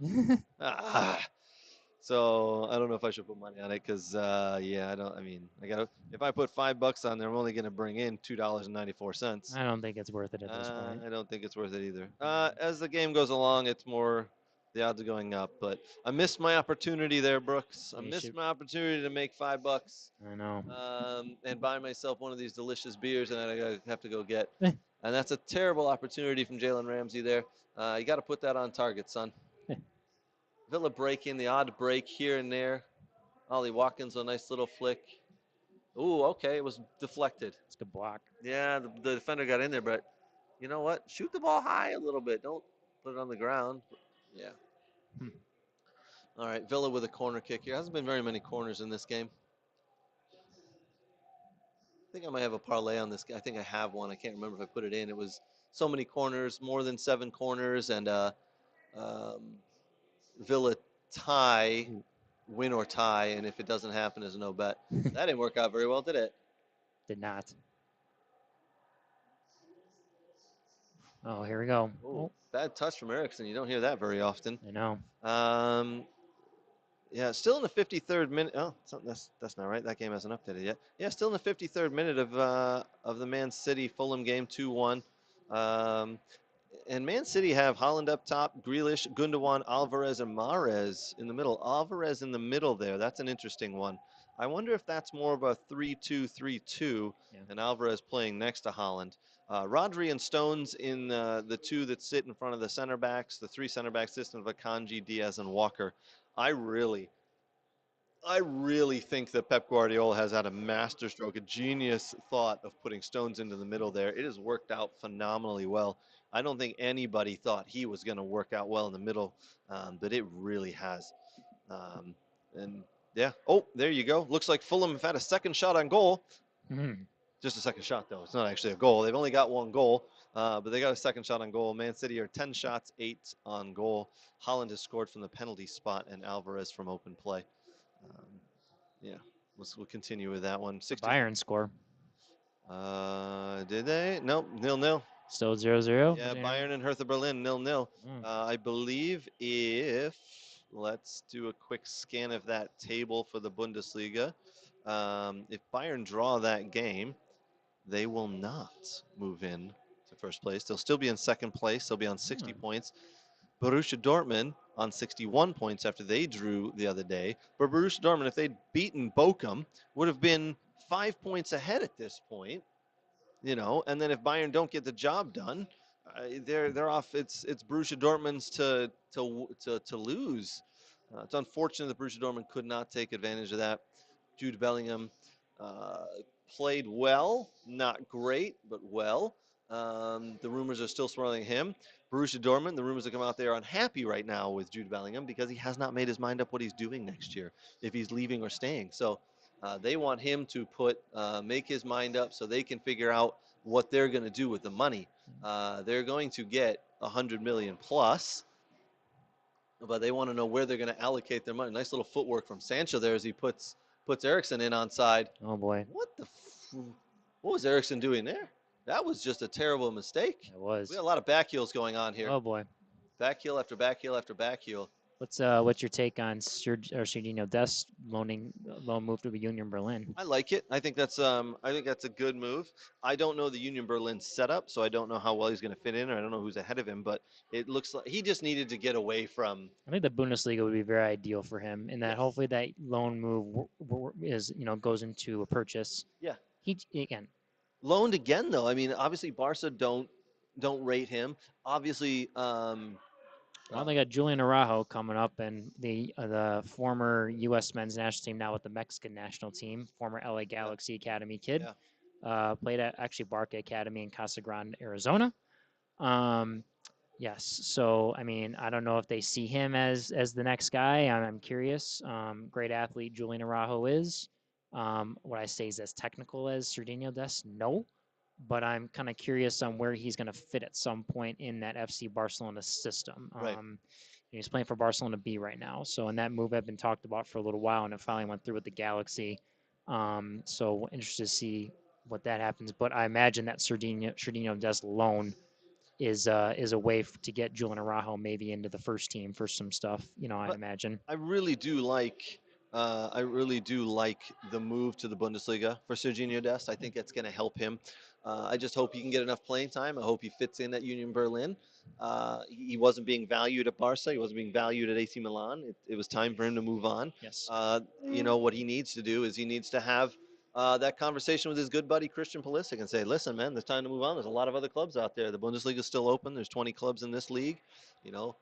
So I don't know if I should put money on it, because yeah, I got if I put $5 on there, I'm only going to bring in $2.94. I don't think it's worth it at this point. I don't think it's worth it either. As the game goes along, it's more the odds are going up. But I missed my opportunity there, Brooks. I missed my opportunity to make $5. I know. And buy myself one of these delicious beers, and I have to go get. And that's a terrible opportunity from Jalen Ramsey there. You got to put that on target, son. Villa break in, the odd break here and there. Ollie Watkins, a nice little flick. Ooh, okay, it was deflected. It's a good block. Yeah, the defender got in there, but you know what? Shoot the ball high a little bit. Don't put it on the ground. Yeah. All right, Villa with a corner kick here. Hasn't been very many corners in this game. I think I might have a parlay on this. I think I have one. I can't remember if I put it in. It was so many corners, more than 7 corners, and Villa tie, win or tie, and if it doesn't happen, there's no bet. That didn't work out very well, did it? Did not. Oh, here we go. Ooh, bad touch from Eriksson. You don't hear that very often. I know. Yeah, still in the 53rd minute. Oh, that's not right. That game hasn't updated yet. Yeah, still in the 53rd minute of the Man City Fulham game, 2-1. And Man City have Haaland up top, Grealish, Gundogan, Alvarez, and Mahrez in the middle. Alvarez in the middle there. That's an interesting one. I wonder if that's more of a 3-2-3-2, and Alvarez playing next to Haaland. Rodri and Stones in the 2 that sit in front of the center backs, the 3 center back system of Akanji, Diaz, and Walker. I really think that Pep Guardiola has had a masterstroke, a genius thought of putting Stones into the middle there. It has worked out phenomenally well. I don't think anybody thought he was going to work out well in the middle, but it really has. And yeah, there you go. Looks like Fulham have had a second shot on goal. Just a second shot, though. It's not actually a goal. They've only got 1 goal, but they got a second shot on goal. Man City are 10 shots, 8 on goal. Haaland has scored from the penalty spot, and Alvarez from open play. Yeah, we'll continue with that one. Bayern score. Did they? Nope, 0-0. Still 0-0? Yeah, Bayern and Hertha Berlin, 0-0. I believe let's do a quick scan of that table for the Bundesliga. If Bayern draw that game, they will not move in to first place. They'll still be in second place. They'll be on 60 points. Borussia Dortmund on 61 points after they drew the other day. But Borussia Dortmund, if they'd beaten Bochum, would have been 5 points ahead at this point. You know, and then if Bayern don't get the job done, they're off. It's Borussia Dortmund's to lose. It's unfortunate that Borussia Dortmund could not take advantage of that. Jude Bellingham played well, not great, but well. The rumors are still swirling him. Borussia Dortmund, the rumors that come out there are unhappy right now with Jude Bellingham because he has not made his mind up what he's doing next year, if he's leaving or staying. So they want him to make his mind up so they can figure out what they're going to do with the money. They're going to get 100 million plus, but they want to know where they're going to allocate their money. Nice little footwork from Sancho there as he puts Eriksson in onside. Oh boy! What was Eriksson doing there? That was just a terrible mistake. It was. We had a lot of back heels going on here. Oh boy! Back heel after back heel after back heel. What's your take on Serginho Dest loan move to Union Berlin? I like it. I think that's a good move. I don't know the Union Berlin setup, so I don't know how well he's going to fit in, or I don't know who's ahead of him. But it looks like he just needed to get away from. I think the Bundesliga would be very ideal for him, in that Yes. hopefully that loan move is goes into a purchase. Yeah. He again, Loaned again though. I mean, obviously Barca don't rate him. Obviously, well, they got Julian Araujo coming up, and the former U.S. men's national team, now with the Mexican national team, former L.A. yeah, Galaxy Academy kid, yeah. played at actually Barca Academy in Casa Grande, Arizona. Um, yes, so I mean, I don't know if they see him as the next guy. I'm curious. Great athlete Julian Araujo is. What I say is as technical as Serginho Dest? No, but I'm kind of curious on where he's going to fit at some point in that FC Barcelona system. Right. He's playing for Barcelona B right now, so and that move had been talked about for a little while, and it finally went through with the Galaxy. So interested to see what that happens, but I imagine that Serginho Dest loan is a way to get Julian Araujo maybe into the first team for some stuff. I'd But imagine. I really do like. I really do like the move to the Bundesliga for Serginho Dest. I think it's going to help him. I just hope he can get enough playing time. I hope he fits in at Union Berlin. He wasn't being valued at Barca. He wasn't being valued at AC Milan. It was time for him to move on. Yes. What he needs to do is he needs to have that conversation with his good buddy Christian Pulisic and say, "Listen, man, it's time to move on. There's a lot of other clubs out there. The Bundesliga is still open. There's 20 clubs in this league. You know,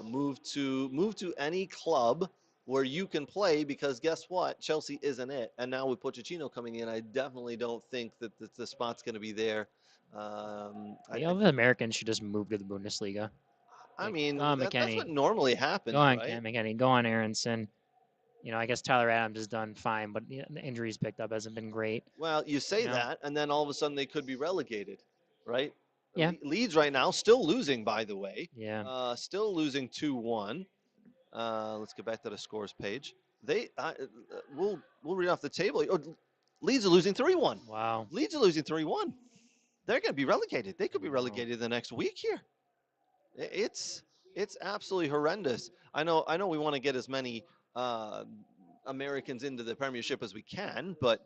move to any club where you can play, because guess what? Chelsea isn't it. And now with Pochettino coming in, I definitely don't think that the spot's going to be there. The other Americans should just move to the Bundesliga. I Like, mean, go on that's what McKenny, normally go happens, on right? McKenny, go on Aronson. I guess Tyler Adams has done fine, but the injuries picked up hasn't been great. Well, you You say know, that, and then all of a sudden they could be relegated, right? yeah, Leeds right now still losing, by the way, yeah. still losing 2-1. Let's get back to the scores page. We'll read off the table. Oh, Leeds are losing 3-1. Wow. Leeds are losing 3-1. They're going to be relegated. They could be Wow. relegated the next week here. It's it's absolutely horrendous. I know we want to get as many uh, Americans into the Premiership as we can, but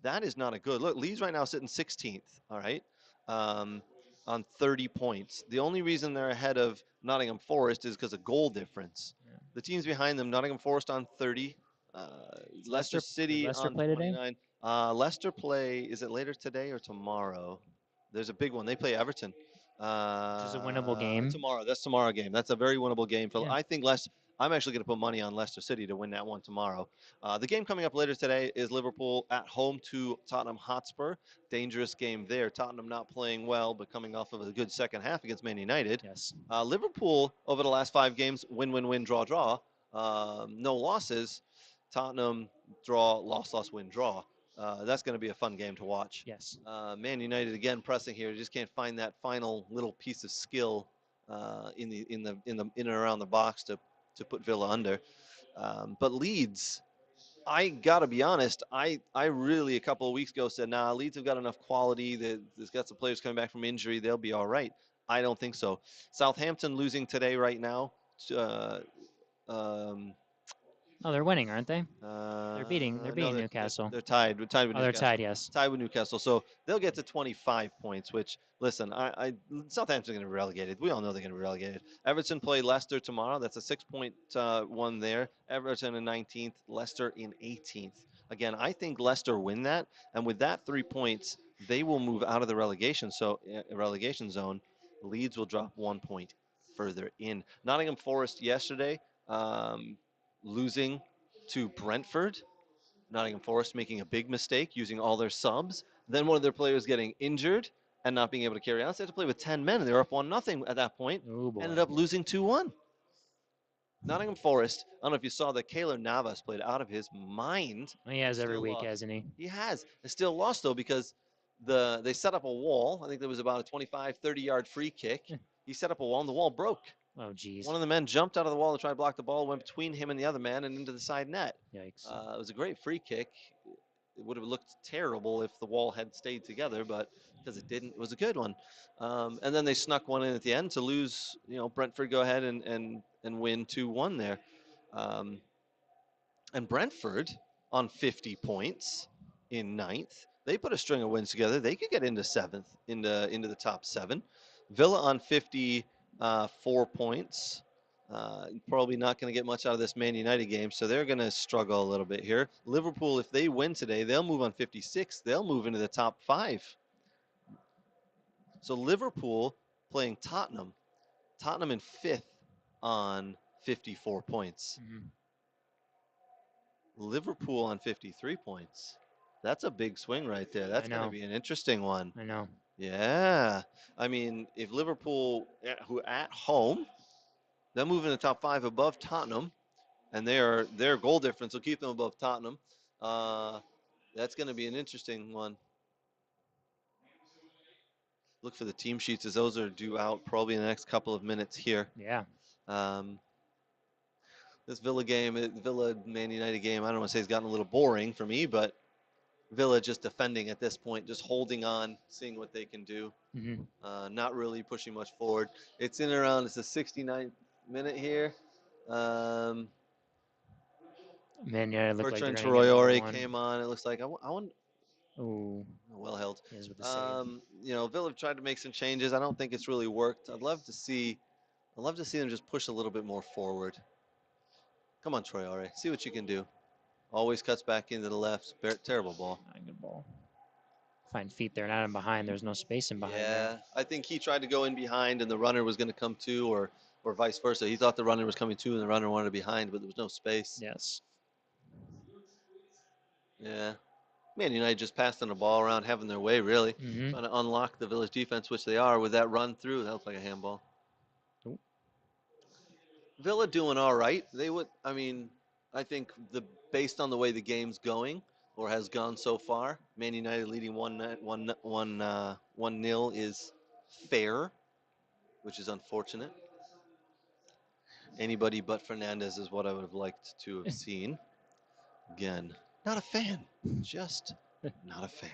that is not a good look. Leeds right now sitting 16th. All right, um, on 30 points. The only reason they're ahead of Nottingham Forest is because of goal difference. Yeah. The teams behind them: Nottingham Forest on 30, uh, Does Leicester City Leicester on play today? 29. Leicester play. Is it later today or tomorrow? There's a big one. They play Everton. Which is a winnable game. Tomorrow. That's tomorrow game. That's a very winnable game for. Yeah. I think Leicester. I'm actually going to put money on Leicester City to win that one tomorrow. The game coming up later today is Liverpool at home to Tottenham Hotspur. Dangerous game there. Tottenham not playing well, but coming off of a good second half against Man United. Yes. Liverpool over the last 5 games, win, draw, draw. No losses. Tottenham draw, loss, win, draw. That's going to be a fun game to watch. Yes. Man United again pressing here, just can't find that final little piece of skill in and around the box to put Villa under. But Leeds, I gotta be honest, I really a couple of weeks ago said, nah, Leeds have got enough quality. There's got some players coming back from injury, they'll be all right. I don't think so. Southampton losing today right now. Uh, um, Oh, they're winning, aren't they? They're beating. They're no, beating Newcastle. they're tied. We're tied with Oh, they're Newcastle. tied. Yes. Tied with Newcastle, so they'll get to 25 points. Which, listen, Southampton's going to be relegated. We all know they're going to be relegated. Everton play Leicester tomorrow. That's a 6-point one there. Everton in 19th, Leicester in 18th. Again, I think Leicester win that, and with that 3 points, they will move out of the relegation zone. Leeds will drop 1 point further in. Nottingham Forest yesterday. Losing to Brentford. Nottingham Forest making a big mistake using all their subs. Then one of their players getting injured and not being able to carry on. So they had to play with 10 men, and they were up 1-0 at that point. Oh boy. Ended up losing 2-1. Nottingham Forest, I don't know if you saw that Keylor Navas played out of his mind. He has every Still week, lost. hasn't he? He has. They still lost, though, because they set up a wall. I think there was about a 25, 30-yard free kick. He set up a wall, and the wall broke. Oh, geez. One of the men jumped out of the wall to try to block the ball, went between him and the other man and into the side net. Yikes. It was a great free kick. it would have looked terrible if the wall had stayed together, but because it didn't, it was a good one. And then they snuck one in at the end to lose. Brentford go ahead and win 2-1 there. Um, and Brentford on 50 points in ninth. They put a string of wins together. They could get into seventh, into the top seven. Villa on 54 points. Probably not going to get much out of this Man United game, so they're going to struggle a little bit here. Liverpool, if they win today, they'll move on 56. They'll move into the top five. So Liverpool playing Tottenham. Tottenham in fifth on 54 points. Mm-hmm. Liverpool on 53 points. That's a big swing right there. That's going to be an interesting one. I know. Yeah. I mean, if Liverpool, who at home, they'll move in the top five above Tottenham, and their goal difference will keep them above Tottenham. That's going to be an interesting one. Look for the team sheets as those are due out probably in the next couple of minutes here. Yeah. This Villa Man United game, I don't want to say it's gotten a little boring for me, but Villa just defending at this point, just holding on, seeing what they can do. Mm-hmm. Not really pushing much forward. It's in around, it's the 69th minute here. Man, yeah, it looked like Bertrand they're going to get another Traore one. came on. It looks like, I want. Ooh. Well held. Is with the save. Villa tried to make some changes. I don't think it's really worked. I'd love to see them just push a little bit more forward. Come on, Traore. See what you can do. Always cuts back into the left. Terrible ball. Not a good ball. Fine feet there, not in behind. There's no space in behind. Yeah, there. I think he tried to go in behind, and the runner was going to come to, or vice versa. He thought the runner was coming to, and the runner wanted behind, but there was no space. Yes. Yeah. Man United just passing the ball around, having their way, really. Mm-hmm. Trying to unlock the Village defense, which they are, with that run through. That looked like a handball. Ooh. Villa doing all right. They would, I think based on the way the game's going, or has gone so far, Man United leading 1-0 is fair, which is unfortunate. Anybody but Fernandez is what I would have liked to have seen. Again, not a fan. Just not a fan.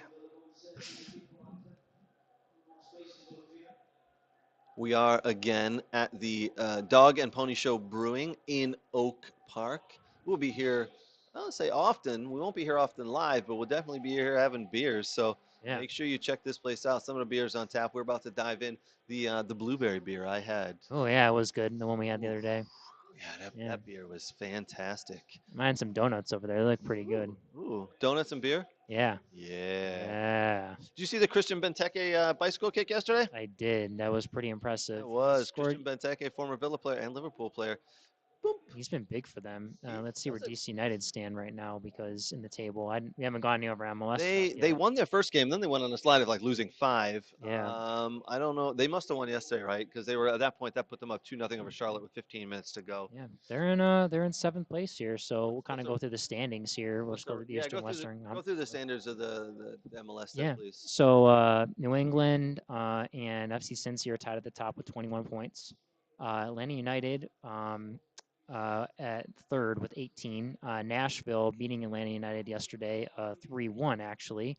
We are again at the Dog and Pony Show Brewing in Oak Park. We'll be here, I don't say often. We won't be here often live, but we'll definitely be here having beers. So make sure you check this place out. Some of the beers on tap. We're about to dive in. The blueberry beer I had. Oh, yeah, it was good. The one we had the other day. Yeah, that beer was fantastic. Mine some donuts over there. They look pretty good. Ooh, donuts and beer? Yeah. Yeah. Did you see the Christian Benteke bicycle kick yesterday? I did. That was pretty impressive. It was. Christian Benteke, former Villa player and Liverpool player. Boom. He's been big for them. Let's see where DC United stand right now, because in the table, we haven't gone any over MLS. They won their first game, then they went on a slide of losing 5. Yeah. I don't know. They must have won yesterday, right? Because they were at that point that put them up 2-0 over Charlotte with 15 minutes to go. Yeah, they're in 7th place here, so we'll kind of go through the standings here. We'll go through the Eastern Western. Go through the standards of the MLS, please. So New England and FC Cincy are tied at the top with 21 points. Atlanta United at 3rd with 18. Nashville beating Atlanta United yesterday 3-1 actually.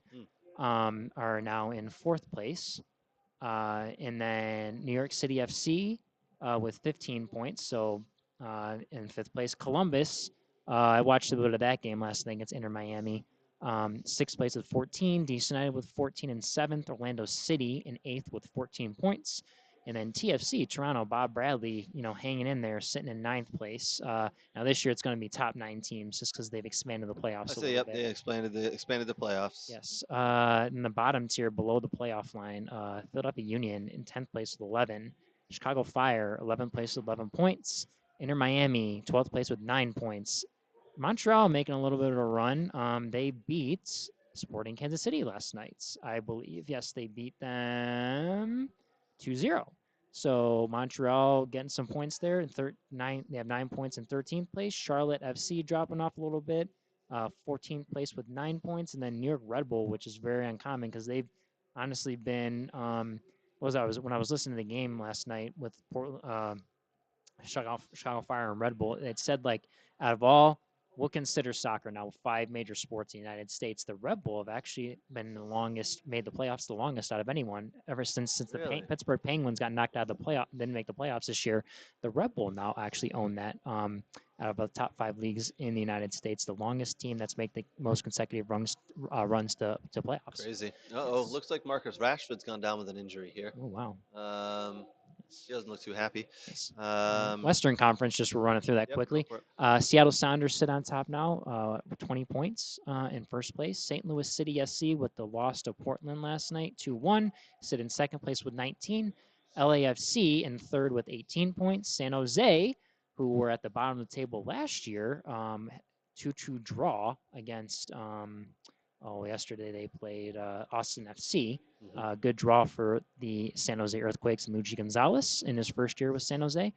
Are now in 4th place. And then New York City FC with 15 points, so in 5th place. Columbus, I watched a bit of that game last night against Inter Miami. 6th place with 14. DC United with 14 and 7th. Orlando City in 8th with 14 points. And then TFC, Toronto, Bob Bradley, hanging in there, sitting in 9th place. Now this year it's going to be top 9 teams just because they've expanded the playoffs. They expanded the playoffs. Yes. In the bottom tier below the playoff line, Philadelphia Union in 10th place with 11. Chicago Fire, 11th place with 11 points. Inter Miami, 12th place with 9 points. Montreal making a little bit of a run. They beat Sporting Kansas City last night, I believe. Yes, they beat them 2-0. So Montreal getting some points there. They have 9 points in 13th place. Charlotte FC dropping off a little bit. 14th place with 9 points. And then New York Red Bull, which is very uncommon because they've honestly been when I was listening to the game last night with Chicago Fire and Red Bull, it said out of all we'll consider soccer now 5 major sports in the United States. The Red Bull have actually been the longest, made the playoffs the longest out of anyone ever since the Really? Pittsburgh Penguins got knocked out of the playoff, didn't make the playoffs this year. The Red Bull now actually own that. Out of the top 5 leagues in the United States, the longest team that's made the most consecutive runs to playoffs. Crazy. Uh-oh. Yes. Looks like Marcus Rashford's gone down with an injury here. Oh wow. Um, he doesn't look too happy. Yes. Um, Western Conference, just we're running through that yep, go quickly. for it. Seattle Sounders sit on top now with 20 points in first place. St. Louis City SC with the loss to Portland last night, 2-1, sit in second place with 19. LAFC in third with 18 points. San Jose, who were at the bottom of the table last year, 2-2 draw against, yesterday they played Austin FC. Good draw for the San Jose Earthquakes and Luigi Gonzalez in his first year with San Jose.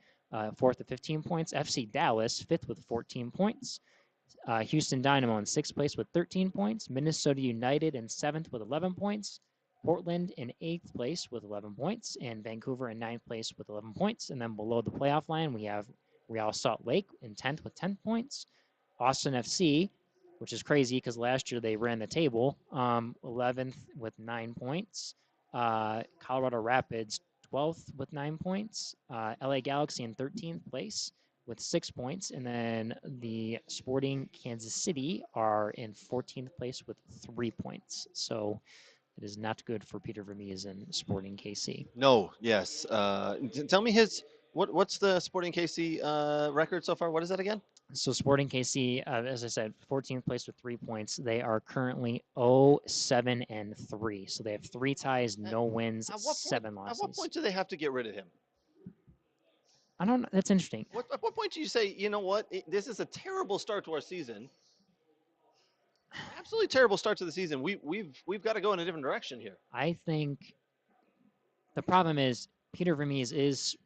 Fourth with 15 points. FC Dallas, fifth with 14 points. Houston Dynamo in sixth place with 13 points. Minnesota United in seventh with 11 points. Portland in eighth place with 11 points. And Vancouver in ninth place with 11 points. And then below the playoff line, we have Real Salt Lake in 10th with 10 points. Austin FC, which is crazy because last year they ran the table, 11th with 9 points. Colorado Rapids, 12th with 9 points. LA Galaxy in 13th place with 6 points. And then the Sporting Kansas City are in 14th place with 3 points. So it is not good for Peter Vermees and Sporting KC. No, yes. Tell me what's the Sporting KC record so far? What is that again? So Sporting KC, as I said, 14th place with 3 points. They are currently 0-7-3. So they have 3 ties, no wins, 7 losses. At what point do they have to get rid of him? I don't know. That's interesting. At what point do you say, you know what, this is a terrible start to our season? Absolutely terrible start to the season. We've got to go in a different direction here. I think the problem is Peter Vermees is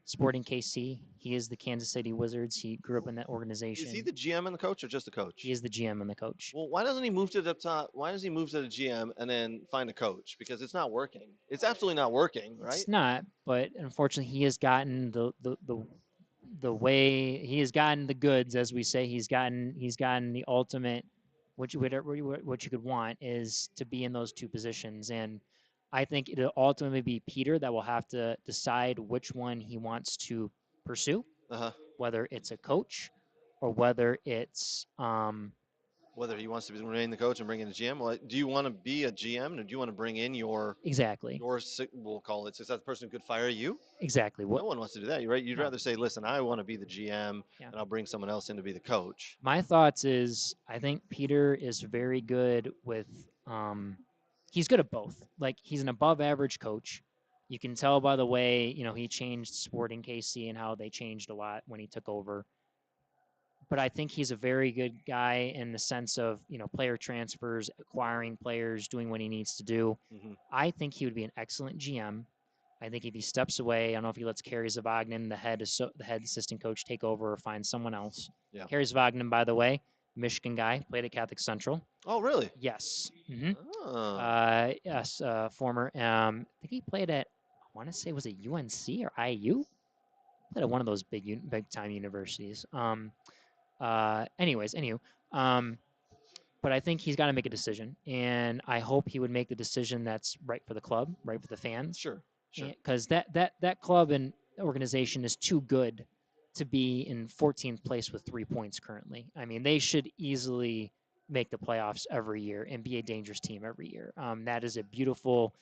Sporting KC. He is the Kansas City Wizards. He grew up in that organization. Is he the GM and the coach, or just the coach? He is the GM and the coach. Well, why doesn't he move to the top? Why does he move to the GM and then find a coach? Because it's not working. It's absolutely not working, right? It's not, but unfortunately, he has gotten the way he has gotten the goods, as we say. He's gotten the ultimate, what you could want is to be in those two positions. And I think it'll ultimately be Peter that will have to decide which one he wants to pursue, whether it's a coach or whether it's whether he wants to remain the coach and bring in a GM. Well, do you want to be a GM, or do you want to bring in your we'll call it successful person who could fire you? Exactly. No one wants to do that, right? You'd rather say, listen, I want to be the GM, and I'll bring someone else in to be the coach. My thoughts is I think Peter is very good with he's good at both. Like, he's an above average coach. You can tell by the way, he changed Sporting KC and how they changed a lot when he took over. But I think he's a very good guy in the sense of, player transfers, acquiring players, doing what he needs to do. I think he would be an excellent GM. I think if he steps away, I don't know if he lets Kerry Zavagnin, the head assistant coach, take over or find someone else. Yeah. Kerry Zavagnin, by the way, Michigan guy, played at Catholic Central. Oh, really? Yes. Oh. Yes, former. I think he played at, I want to say, was it UNC or IU? Played at one of those big time universities. But I think he's got to make a decision, and I hope he would make the decision that's right for the club, right for the fans. Sure. Because that club and organization is too good to be in 14th place with 3 points currently. I mean, they should easily make the playoffs every year and be a dangerous team every year. That is a beautiful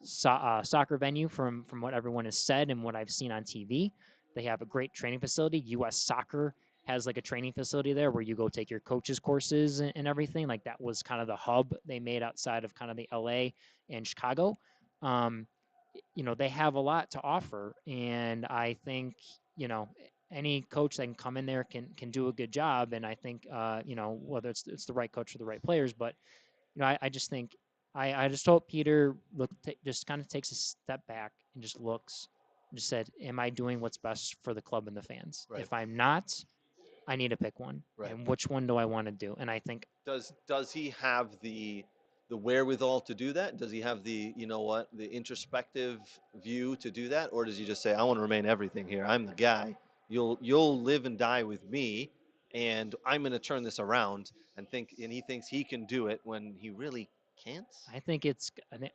soccer venue from what everyone has said and what I've seen on TV. They have a great training facility. U.S. Soccer has like a training facility there where you go take your coaches courses and everything. Like, that was kind of the hub they made outside of kind of the LA and Chicago. They have a lot to offer, and I think, any coach that can come in there can do a good job. And I think, whether it's the right coach or the right players, but, I just think, I just hope Peter just kind of takes a step back and just looks and just said, am I doing what's best for the club and the fans? Right. If I'm not, I need to pick one. Right. And which one do I want to do? And I think, does he have the wherewithal to do that? Does he have the introspective view to do that, or does he just say, I want to remain everything here? I'm the guy. You'll live and die with me, and I'm going to turn this around and he thinks he can do it when he really can't. I think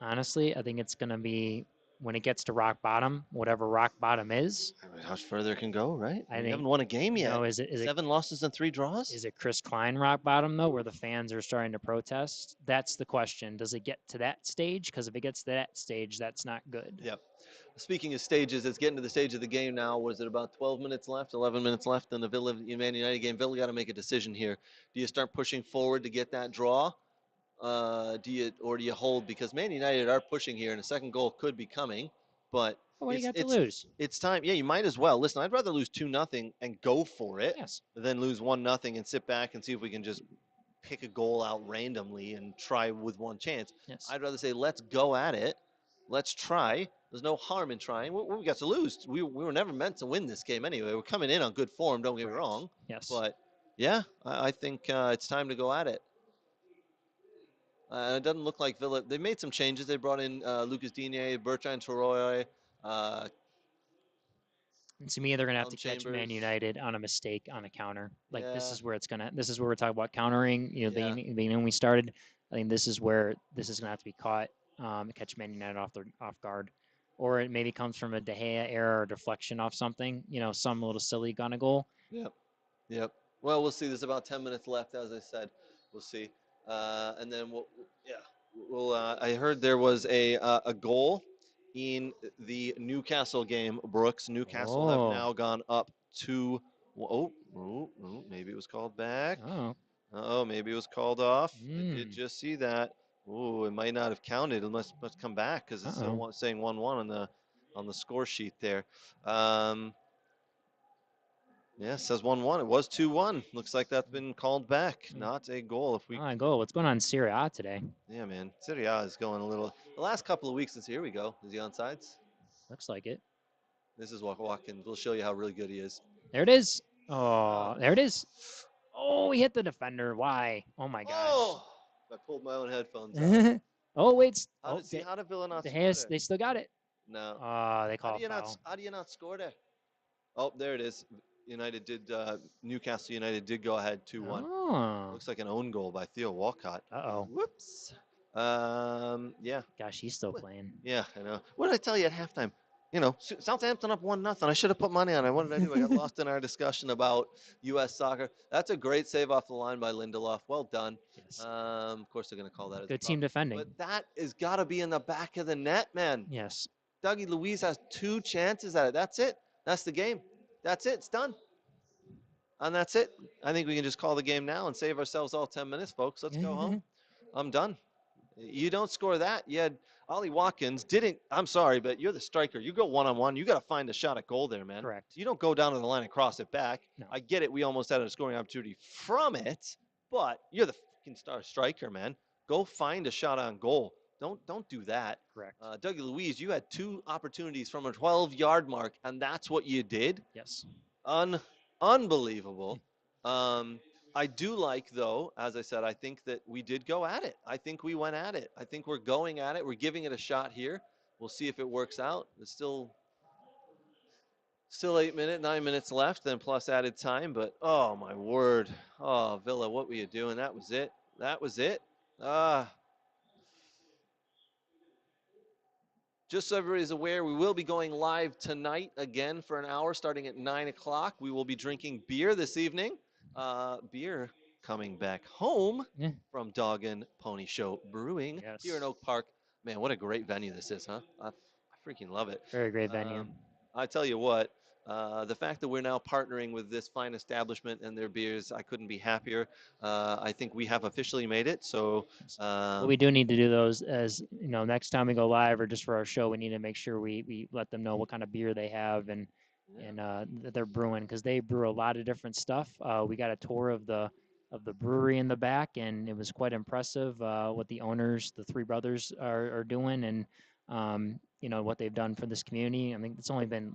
honestly, I think it's gonna be when it gets to rock bottom, whatever rock bottom is. I mean, how much further it can go, right? I We think haven't won a game you yet. know, 7 losses and 3 draws. is it Chris Klein rock bottom though, where the fans are starting to protest? That's the question. Does it get to that stage? Because if it gets to that stage, that's not good. Yep. Speaking of stages, it's getting to the stage of the game now. Was it about 12 minutes left, 11 minutes left in the Villa Man United game? Villa got to make a decision here. Do you start pushing forward to get that draw? Do you hold, because Man United are pushing here and a second goal could be coming, but What do you it's got to it's lose? it's time. Yeah, you might as well. Listen, I'd rather lose 2-0 and go for it Yes. than lose 1-0 and sit back and see if we can just pick a goal out randomly and try with one chance. Yes. I'd rather say let's go at it. Let's try. There's no harm in trying. What we got to lose? We were never meant to win this game anyway. We're coming in on good form. Don't get me Correct. wrong. Yes. But yeah, I think it's time to go at it. It doesn't look like Villa. They made some changes. They brought in Lucas Digne, Bertrand Traore, uh, And to me, they're gonna have Callum to catch Man Chambers. United on a mistake on a counter. Like Yeah, this is where we're talking about countering. You know, yeah. when we started, I think this is where this is gonna have to be caught. Catch Man United off guard, or it maybe comes from a De Gea error or deflection off something. You know, some little silly gonna goal. Yep. Yep. Well, we'll see. There's about 10 minutes left, as I said. We'll see. And then yeah. I heard there was a goal in the Newcastle game, Brooks. Newcastle have Oh, now gone up to. Maybe it was called back. oh, Oh, maybe it was called off. I did mm, just see that. Oh, it might not have counted. It must come back because it's still oh. saying 1-1 on the score sheet there. Um, yeah, it says 1-1. It was 2-1. Looks like that's been called back. Not a goal. If we, Goal. What's going on in Serie A today? yeah, man, Serie A is going a little. The last couple of weeks since here we go. Is he on sides? Looks like it. This is Watkins. We'll show you how really good he is. There it is. Oh, Oh, there it is. Oh, he hit the defender. Why? Oh my gosh. oh! I pulled my own headphones out. Oh wait. How Oh, did see? How did Villa not the score Hayes, there? they still got it. No. They call a foul. How do you not score there? Oh, there it is. Newcastle United did go ahead 2-1. Oh. Looks like an own goal by Theo Walcott. Uh-oh. Whoops. Yeah. Gosh, he's still playing. Yeah, I know. What did I tell you at halftime? You know, Southampton up 1-0. I should have put money on it. What did I do? I got lost in our discussion about U.S. soccer. That's a great save off the line by Lindelof. Well done. Yes. Of course, they're going to call that as a Good foul. team defending. But that has got to be in the back of the net, man. Yes. Dougie Luiz has 2 chances at it. That's it. That's the game. That's it. It's done. And that's it. I think we can just call the game now and save ourselves all 10 minutes, folks. Let's go home. I'm done. You don't score that. You had Ollie Watkins didn't. I'm sorry, but you're the striker. You go one-on-one. You got to find a shot at goal there, man. Correct. You don't go down to the line and cross it back. No. I get it. We almost had a scoring opportunity from it, but you're the fucking star striker, man. Go find a shot on goal. Don't do that. Correct. Dougie Luiz, you had 2 opportunities from a 12-yard mark, and that's what you did. Yes. Unbelievable. I do like, though, as I said, I think that we did go at it. I think we went at it. I think we're going at it. We're giving it a shot here. We'll see if it works out. There's still 9 minutes left, then plus added time. But, oh, my word. Oh, Villa, what were you doing? That was it. That was it. Just so everybody's aware, we will be going live tonight again for an hour starting at 9 o'clock. We will be drinking beer this evening. Beer coming back home from Dog Pony Show Brewing here in Oak Park. Man, what a great venue this is, huh? I freaking love it. Very great venue. I tell you what, the fact that we're now partnering with this fine establishment and their beers, I couldn't be happier. I think we have officially made it. So But we do need to do those as, you know, next time we go live or just for our show, we need to make sure we let them know what kind of beer they have and that they're brewing, because they brew a lot of different stuff. We got a tour of the brewery in the back, and it was quite impressive what the owners, the 3 brothers, are doing, and you know what they've done for this community. I mean, it's only been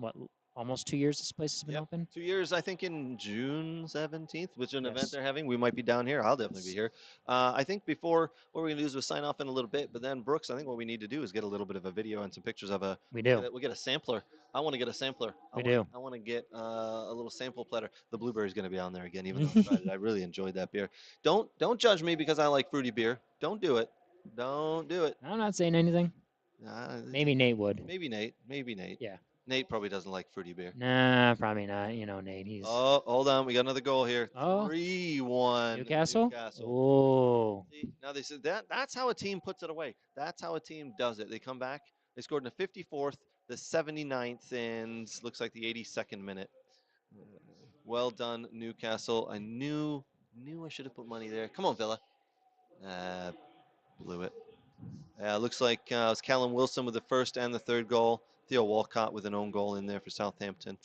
almost 2 years this place has been Yep. open. 2 years, I think, in June 17th, which is an event Yes. they're having. We might be down here. I'll definitely be Yes. here. I think before, what we're going to do is we'll sign off in a little bit. But then, Brooks, I think what we need to do is get a little bit of a video and some pictures of a. We do. We'll get a sampler. I want to get a sampler. We do. I want to get a little sample platter. The blueberry's going to be on there again, even though I tried it. I really enjoyed that beer. Don't judge me because I like fruity beer. Don't do it. Don't do it. I'm not saying anything. Maybe Nate would. Maybe Nate. Maybe Nate. Yeah. Nate probably doesn't like fruity beer. Nah, probably not. You know, Nate. He's Oh, hold on. We got another goal here. oh 3-1. Newcastle. Newcastle. Oh, See, now they said that's how a team puts it away. That's how a team does it. They come back. They scored in the 54th, the 79th, and looks like the 82nd minute. Well done, Newcastle. I knew I should have put money there. Come on, Villa. Blew it. Looks like it was Callum Wilson with the first and the third goal. Theo Walcott with an own goal in there for Southampton.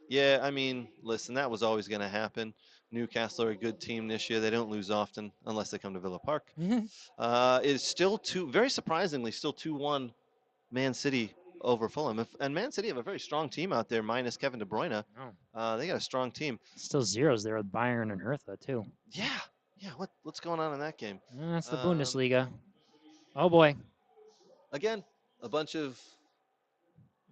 yeah. I mean, listen, that was always going to happen. Newcastle are a good team this year. They don't lose often unless they come to Villa Park. It's still very surprisingly, still 2-1 Man City over Fulham. And Man City have a very strong team out there, minus Kevin De Bruyne. They got a strong team. Still zeros there with Bayern and Hertha too. Yeah. What's going on in that game? That's the Bundesliga. Oh boy. Again, a bunch of.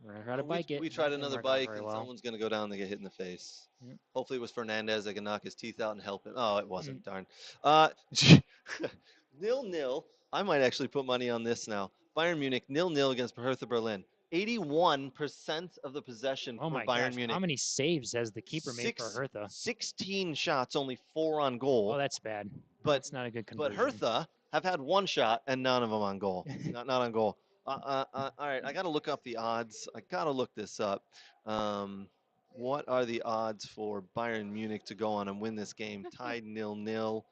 We're gonna try to bike it. We tried another bike, and well. someone's gonna go down and get hit in the face. Yep. Hopefully, it was Fernandez that can knock his teeth out and help him. Oh, it wasn't. Darn. 0-0. I might actually put money on this now. Bayern Munich 0-0 against Hertha Berlin. 81% of the possession for Bayern gosh. Munich. How many saves has the keeper made for Hertha? 16 shots, only 4 on goal. Oh, that's bad. But that's not a good conversion. But Hertha have had 1 shot and none of them on goal. not on goal. All right, I got to look up the odds. I got to look this up. What are the odds for Bayern Munich to go on and win this game? Tied 0-0.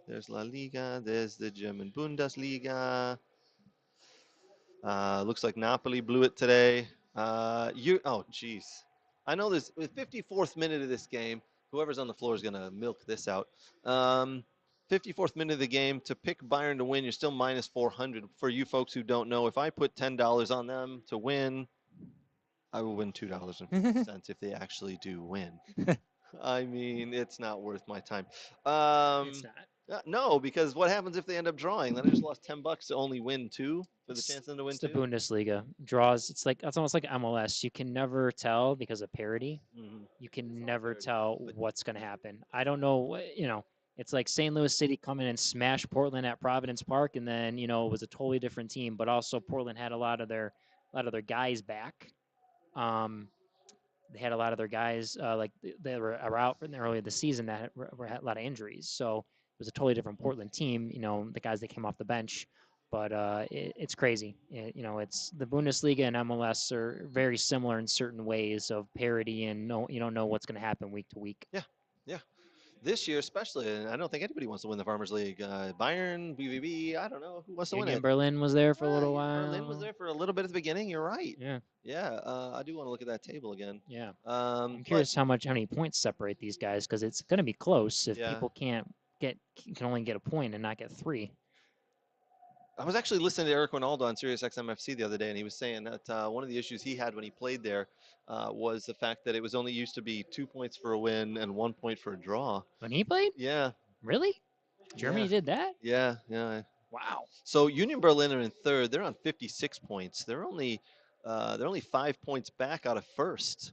There's La Liga. There's the German Bundesliga. Looks like Napoli blew it today. Oh, jeez. I know this. With 54th minute of this game, whoever's on the floor is going to milk this out. 54th minute of the game, to pick Bayern to win, you're still minus 400. For you folks who don't know, if I put $10 on them to win, I will win $2.50 if they actually do win. I mean, it's not worth my time. It's not. No, because what happens if they end up drawing? Then I just lost $10 to only win 2 for the chance them to win it's 2. The Bundesliga draws. It's almost like MLS. You can never tell because of parity. You can never tell what's going to happen. I don't know. It's like St. Louis City coming and smash Portland at Providence Park, and then it was a totally different team. But also Portland had a lot of their guys back. They had a lot of their guys like they were out in the early of the season that had a lot of injuries. So it was a totally different Portland team. The guys that came off the bench. But it's crazy. It's the Bundesliga and MLS are very similar in certain ways of parity, and you don't know what's going to happen week to week. Yeah. This year, especially, and I don't think anybody wants to win the Farmers League. Bayern, BVB, I don't know who wants to win it. Berlin was there for a little while. Berlin was there for a little bit at the beginning. You're right. Yeah. I do want to look at that table again. Yeah. I'm curious how many points separate these guys, because it's going to be close if people can only get a point and not get 3. I was actually listening to Eric Ronaldo on Sirius XM-FC the other day, and he was saying that one of the issues he had when he played there was the fact that it was only used to be 2 points for a win and 1 point for a draw. When he played? Yeah. Really? Germany did that? Yeah. Wow. So Union Berlin are in 3rd. They're on 56 points. They're only 5 points back out of 1st.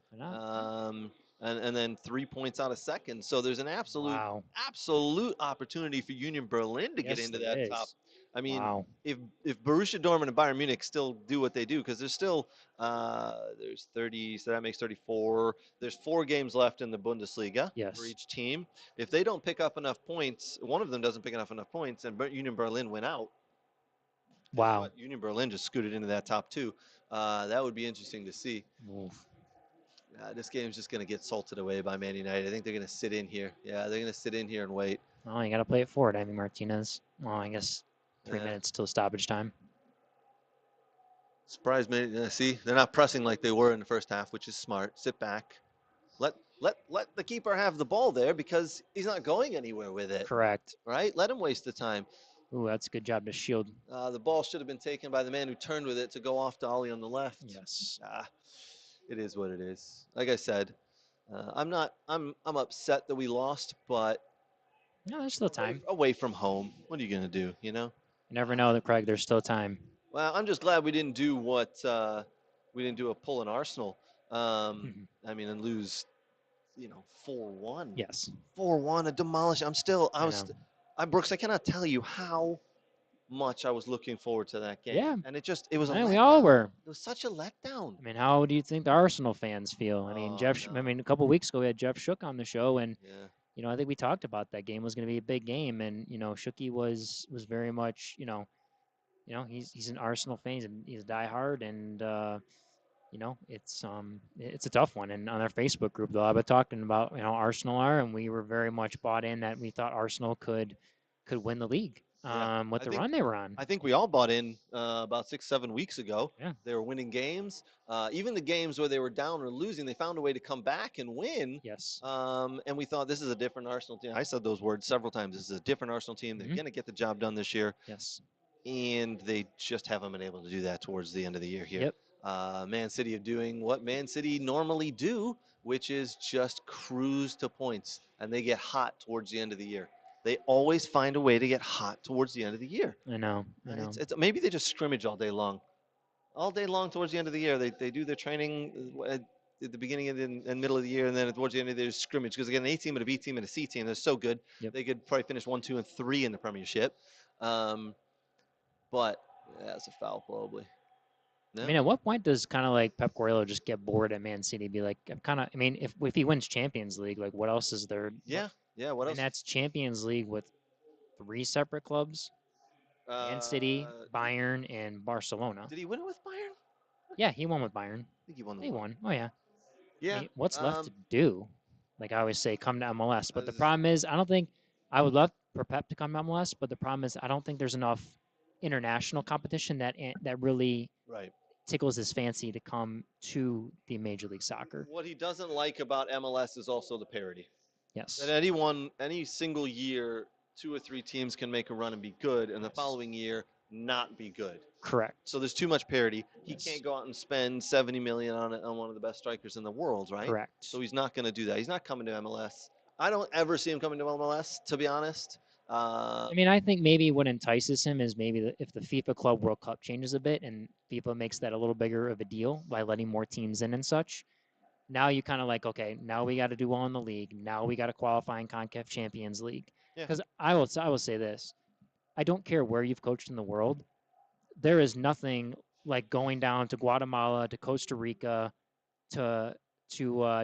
And then 3 points out of 2nd. So there's an absolute opportunity for Union Berlin to get into that top. I mean, if Borussia Dortmund and Bayern Munich still do what they do, because there's still there's 30, so that makes 34. There's 4 games left in the Bundesliga for each team. If they don't pick up enough points, one of them doesn't pick up enough points, and Union Berlin went out. Wow. Union Berlin just scooted into that top 2. That would be interesting to see. This game's just going to get salted away by Man United. I think they're going to sit in here. Yeah, they're going to sit in here and wait. Oh, you got to play it forward, Amy Martinez. Well, I guess 3 minutes till stoppage time. Surprised me. See, they're not pressing like they were in the first half, which is smart. Sit back. Let the keeper have the ball there because he's not going anywhere with it. Correct. Right? Let him waste the time. Ooh, that's a good job to shield. The ball should have been taken by the man who turned with it to go off to Ollie on the left. Yes. Ah, it is what it is. Like I said, I'm not. I'm upset that we lost, but No, there's still time. away from home, what are you gonna do? You know. You never know, Craig. There's still time. Well, I'm just glad we didn't do what we didn't do a pull in Arsenal. I mean, and lose, 4-1. Yes, 4-1, a demolish. I know. I'm Brooks. I cannot tell you how much I was looking forward to that game, Yeah, and it was a we all letdown. were. It was such a letdown. I mean, how do you think the Arsenal fans feel? I mean, Oh I no. mean, a couple weeks ago we had Jeff Shook on the show, and Yeah. I think we talked about that game was going to be a big game, and Shooky was very much, he's an Arsenal fan, he's a diehard, and it's a tough one. And on our Facebook group though, I've been talking about Arsenal and we were very much bought in that we thought Arsenal could win the league Yeah. with I the think run they were on. I think we all bought in about 6, 7 weeks ago. Yeah. They were winning games. Even the games where they were down or losing, they found a way to come back and win. Yes. And we thought this is a different Arsenal team. I said those words several times. This is a different Arsenal team. They're going to get the job done this year. Yes. And they just haven't been able to do that towards the end of the year here. Yep. Man City are doing what Man City normally do, which is just cruise to points. And they get hot towards the end of the year. They always find a way to get hot towards the end of the year. I know. It's maybe they just scrimmage all day long. All day long towards the end of the year, they do their training at the beginning and middle of the year, and then towards the end of the year, scrimmage. Because again, an A team and a B team and a C team, they're so good. Yep. They could probably finish 1, 2, and 3 in the Premiership. But that's a foul, probably. I mean, at what point does kind of like Pep Guardiola just get bored at Man City? Be like, I mean, if he wins Champions League, like, what else is there? Yeah. What else? And that's Champions League with 3 separate clubs: Man City, Bayern, and Barcelona. Did he win it with Bayern? Yeah, he won with Bayern. I think he won the He won. Oh yeah. Yeah. I mean, what's left to do? Like I always say, come to MLS. But the problem is, I would love for Pep to come to MLS, but the problem is, I don't think there's enough international competition that really tickles his fancy to come to the Major League Soccer. What he doesn't like about MLS is also the parity. Yes. That any single year, 2 or 3 teams can make a run and be good, and the following year not be good. Correct. So there's too much parity. He can't go out and spend $70 million on one of the best strikers in the world, right? Correct. So he's not going to do that. He's not coming to MLS. I don't ever see him coming to MLS, to be honest. I mean, I think maybe what entices him is maybe if the FIFA Club World Cup changes a bit and FIFA makes that a little bigger of a deal by letting more teams in and such. Now you kind of like, okay, now we got to do well in the league. Now we got to qualify in CONCACAF Champions League. Because I will say this, I don't care where you've coached in the world. There is nothing like going down to Guatemala, to Costa Rica, to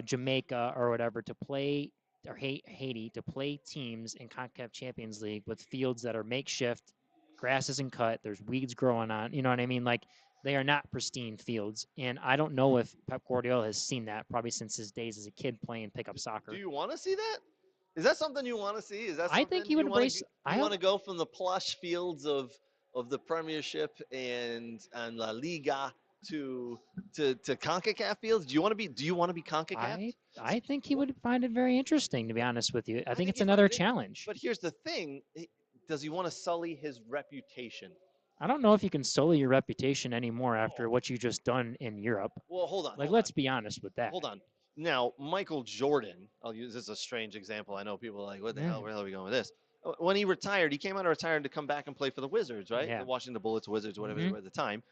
Jamaica or whatever to play, or Haiti to play teams in CONCACAF Champions League with fields that are makeshift, grass isn't cut, there's weeds growing on. You know what I mean? Like, they are not pristine fields. And I don't know if Pep Guardiola has seen that probably since his days as a kid playing pickup soccer. Do you want to see that? Is that something you want to see? Is that something I think he would embrace. You want to go from the plush fields of the Premiership and La Liga to CONCACAF fields? Do you want to be CONCACAF? I think he would find it very interesting, to be honest with you. I think it's another challenge. But here's the thing: does he want to sully his reputation? I don't know if you can sully your reputation anymore after what you just done in Europe. Well, hold on. Like, let's be honest with that. Hold on. Now, Michael Jordan, I'll use this as a strange example. I know people are like, what the hell? Where the hell are we going with this? When he retired, he came out of retirement to come back and play for the Wizards, right? Yeah. The Washington Bullets, Wizards, whatever they were at the time.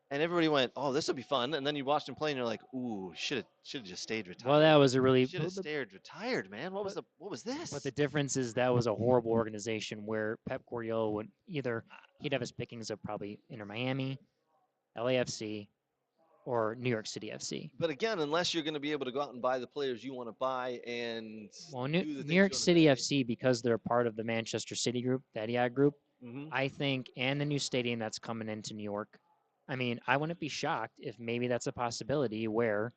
And everybody went, oh, this will be fun. And then you watched him play, and you're like, ooh, should have just stayed retired. Well, that was a really should have stayed retired, man. What was this? But the difference is that was a horrible organization where Pep Guardiola would he'd have his pickings of probably Inter Miami, LAFC, or New York City FC. But again, unless you're going to be able to go out and buy the players you want to buy and New York City FC, because they're part of the Manchester City group, the Etihad group, I think, and the new stadium that's coming into New York. I mean, I wouldn't be shocked if maybe that's a possibility where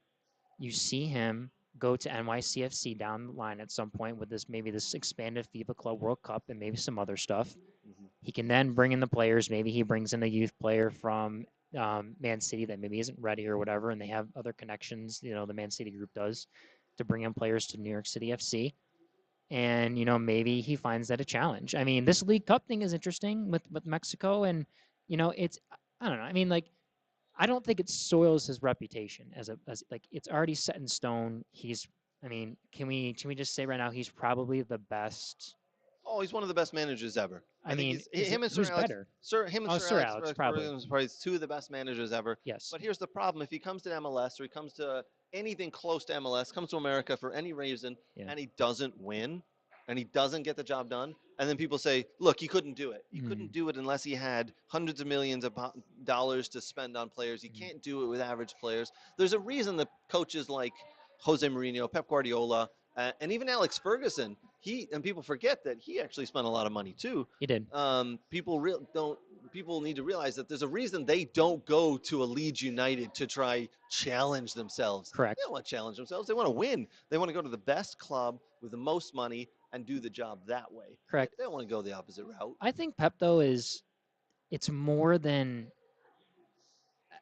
you see him go to NYCFC down the line at some point with this expanded FIFA Club World Cup and maybe some other stuff. He can then bring in the players. Maybe he brings in a youth player from Man City that maybe isn't ready or whatever, and they have other connections, the Man City group does, to bring in players to New York City FC. and maybe he finds that a challenge. I mean, this League Cup thing is interesting with Mexico, and it's I don't know. I mean, like I don't think it soils his reputation as like it's already set in stone. He's I mean, can we just say right now he's probably the best? Oh, he's one of the best managers ever. I I think mean, he's him and who's better? Oh, Sir Sir Alex Alex probably. Ferguson is probably two of the best managers ever. Yes. But here's the problem: if he comes to MLS or he comes to anything close to MLS, comes to America for any reason, Yeah. and he doesn't win, and he doesn't get the job done, and then people say, "Look, he couldn't do it. He Mm, couldn't do it unless he had hundreds of millions of dollars to spend on players. He mm. can't do it with average players." There's a reason that coaches like Jose Mourinho, Pep Guardiola, and even Alex Ferguson, he and people forget that he actually spent a lot of money too. He did. People need to realize that there's a reason they don't go to a Leeds United to try challenge themselves. They Correct. don't want to challenge themselves. They want to win. They want to go to the best club with the most money and do the job that way. Correct. They don't want to go the opposite route. I think Pep though is it's more than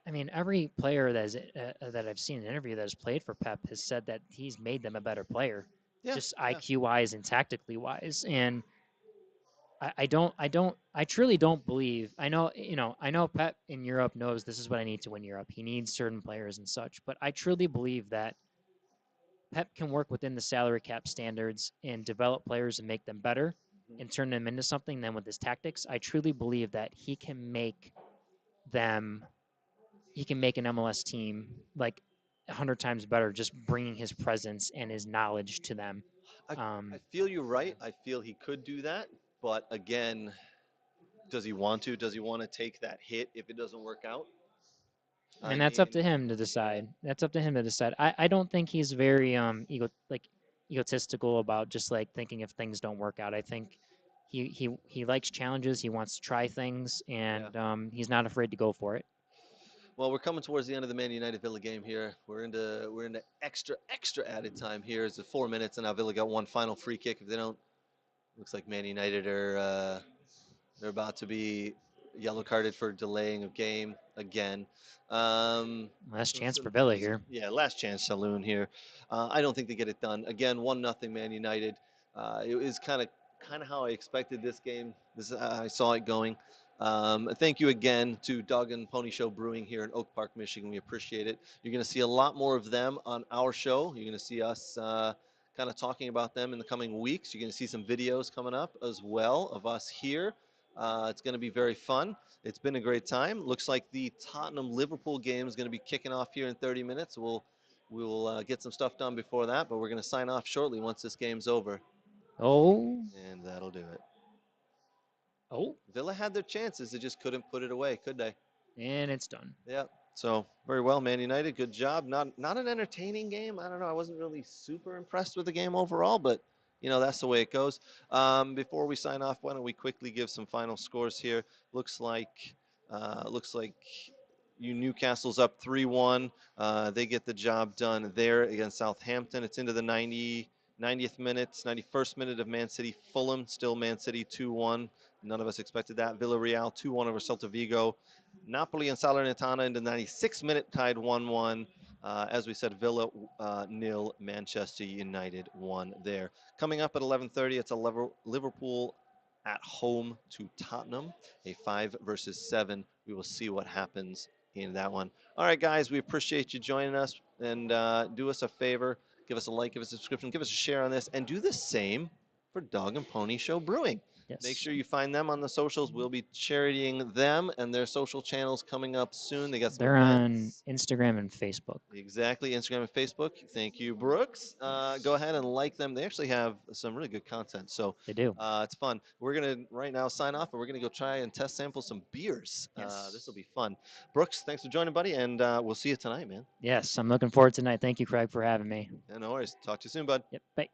I mean, every player that I've seen in an interview that has played for Pep has said that he's made them a better player, Yeah, just yeah. IQ wise and tactically wise. And I truly don't believe. I know Pep in Europe knows this is what I need to win Europe. He needs certain players and such, but I truly believe that Pep can work within the salary cap standards and develop players and make them better Mhm. and turn them into something. Then with his tactics, I truly believe that them he can make an MLS team like 100 times better just bringing his presence and his knowledge to them. I, I feel you're right. I feel he could do that. But again, does he want to? Does he want to take that hit if it doesn't work out? I And that's up mean, to him to yeah. decide. That's up to him to decide. I don't think he's very egotistical about just like thinking if things don't work out. I think he likes challenges. He wants to try things, Yeah. and he's not afraid to go for it. Well, we're coming towards the end of the Man United Villa game here. We're into extra added time here. It's 4 minutes, and now Villa got one final free kick. If they don't, looks like Man United are they're about to be yellow carded for delaying a game again. Last chance for Villa here. Yeah, last chance saloon here. I don't think they get it done again. 1-0 Man United. It was kind of how I expected this game. I saw it going. Thank you again to Dog and Pony Show Brewing here in Oak Park, Michigan. We appreciate it. You're going to see a lot more of them on our show. You're going to see us kind of talking about them in the coming weeks. You're going to see some videos coming up as well of us here. It's going to be very fun. It's been a great time. Looks like the Tottenham Liverpool game is going to be kicking off here in 30 minutes. We'll get some stuff done before that, but we're going to sign off shortly once this game's over, Oh, and that'll do it. oh, Villa had their chances; they just couldn't put it away, could they? and it's done. Yeah. So very well, Man United. Good job. Not an entertaining game. I don't know. I wasn't really super impressed with the game overall, but that's the way it goes. Before we sign off, why don't we quickly give some final scores here? Looks like Newcastle's up 3-1. They get the job done there against Southampton. It's into the 90th minute, 91st minute of Man City Fulham. Still Man City 2-1. None of us expected that. Villarreal 2-1 over Celta Vigo. Napoli and Salernitana in the 96th minute tied 1-1. As we said, Villa 0, Manchester United 1 there. Coming up at 11:30, it's a Liverpool at home to Tottenham, a 5 versus 7. We will see what happens in that one. All right, guys, we appreciate you joining us, and do us a favor. Give us a like, give us a subscription, give us a share on this, and do the same for Dog and Pony Show Brewing. Make Yes. sure you find them on the socials. We'll be charitying them and their social channels coming up soon. They got some They're on events. Instagram and Facebook. Exactly, Instagram and Facebook. Thank you, Brooks. Go ahead and like them. They actually have some really good content, so They do. it's fun. We're gonna right now sign off, and we're gonna go try and test sample some beers. Yes. This will be fun. Brooks, thanks for joining, buddy, and we'll see you tonight, man. Yes, I'm looking forward tonight. Thank you, Craig, for having me. Yeah, no worries. Talk to you soon, bud. Yep. Bye.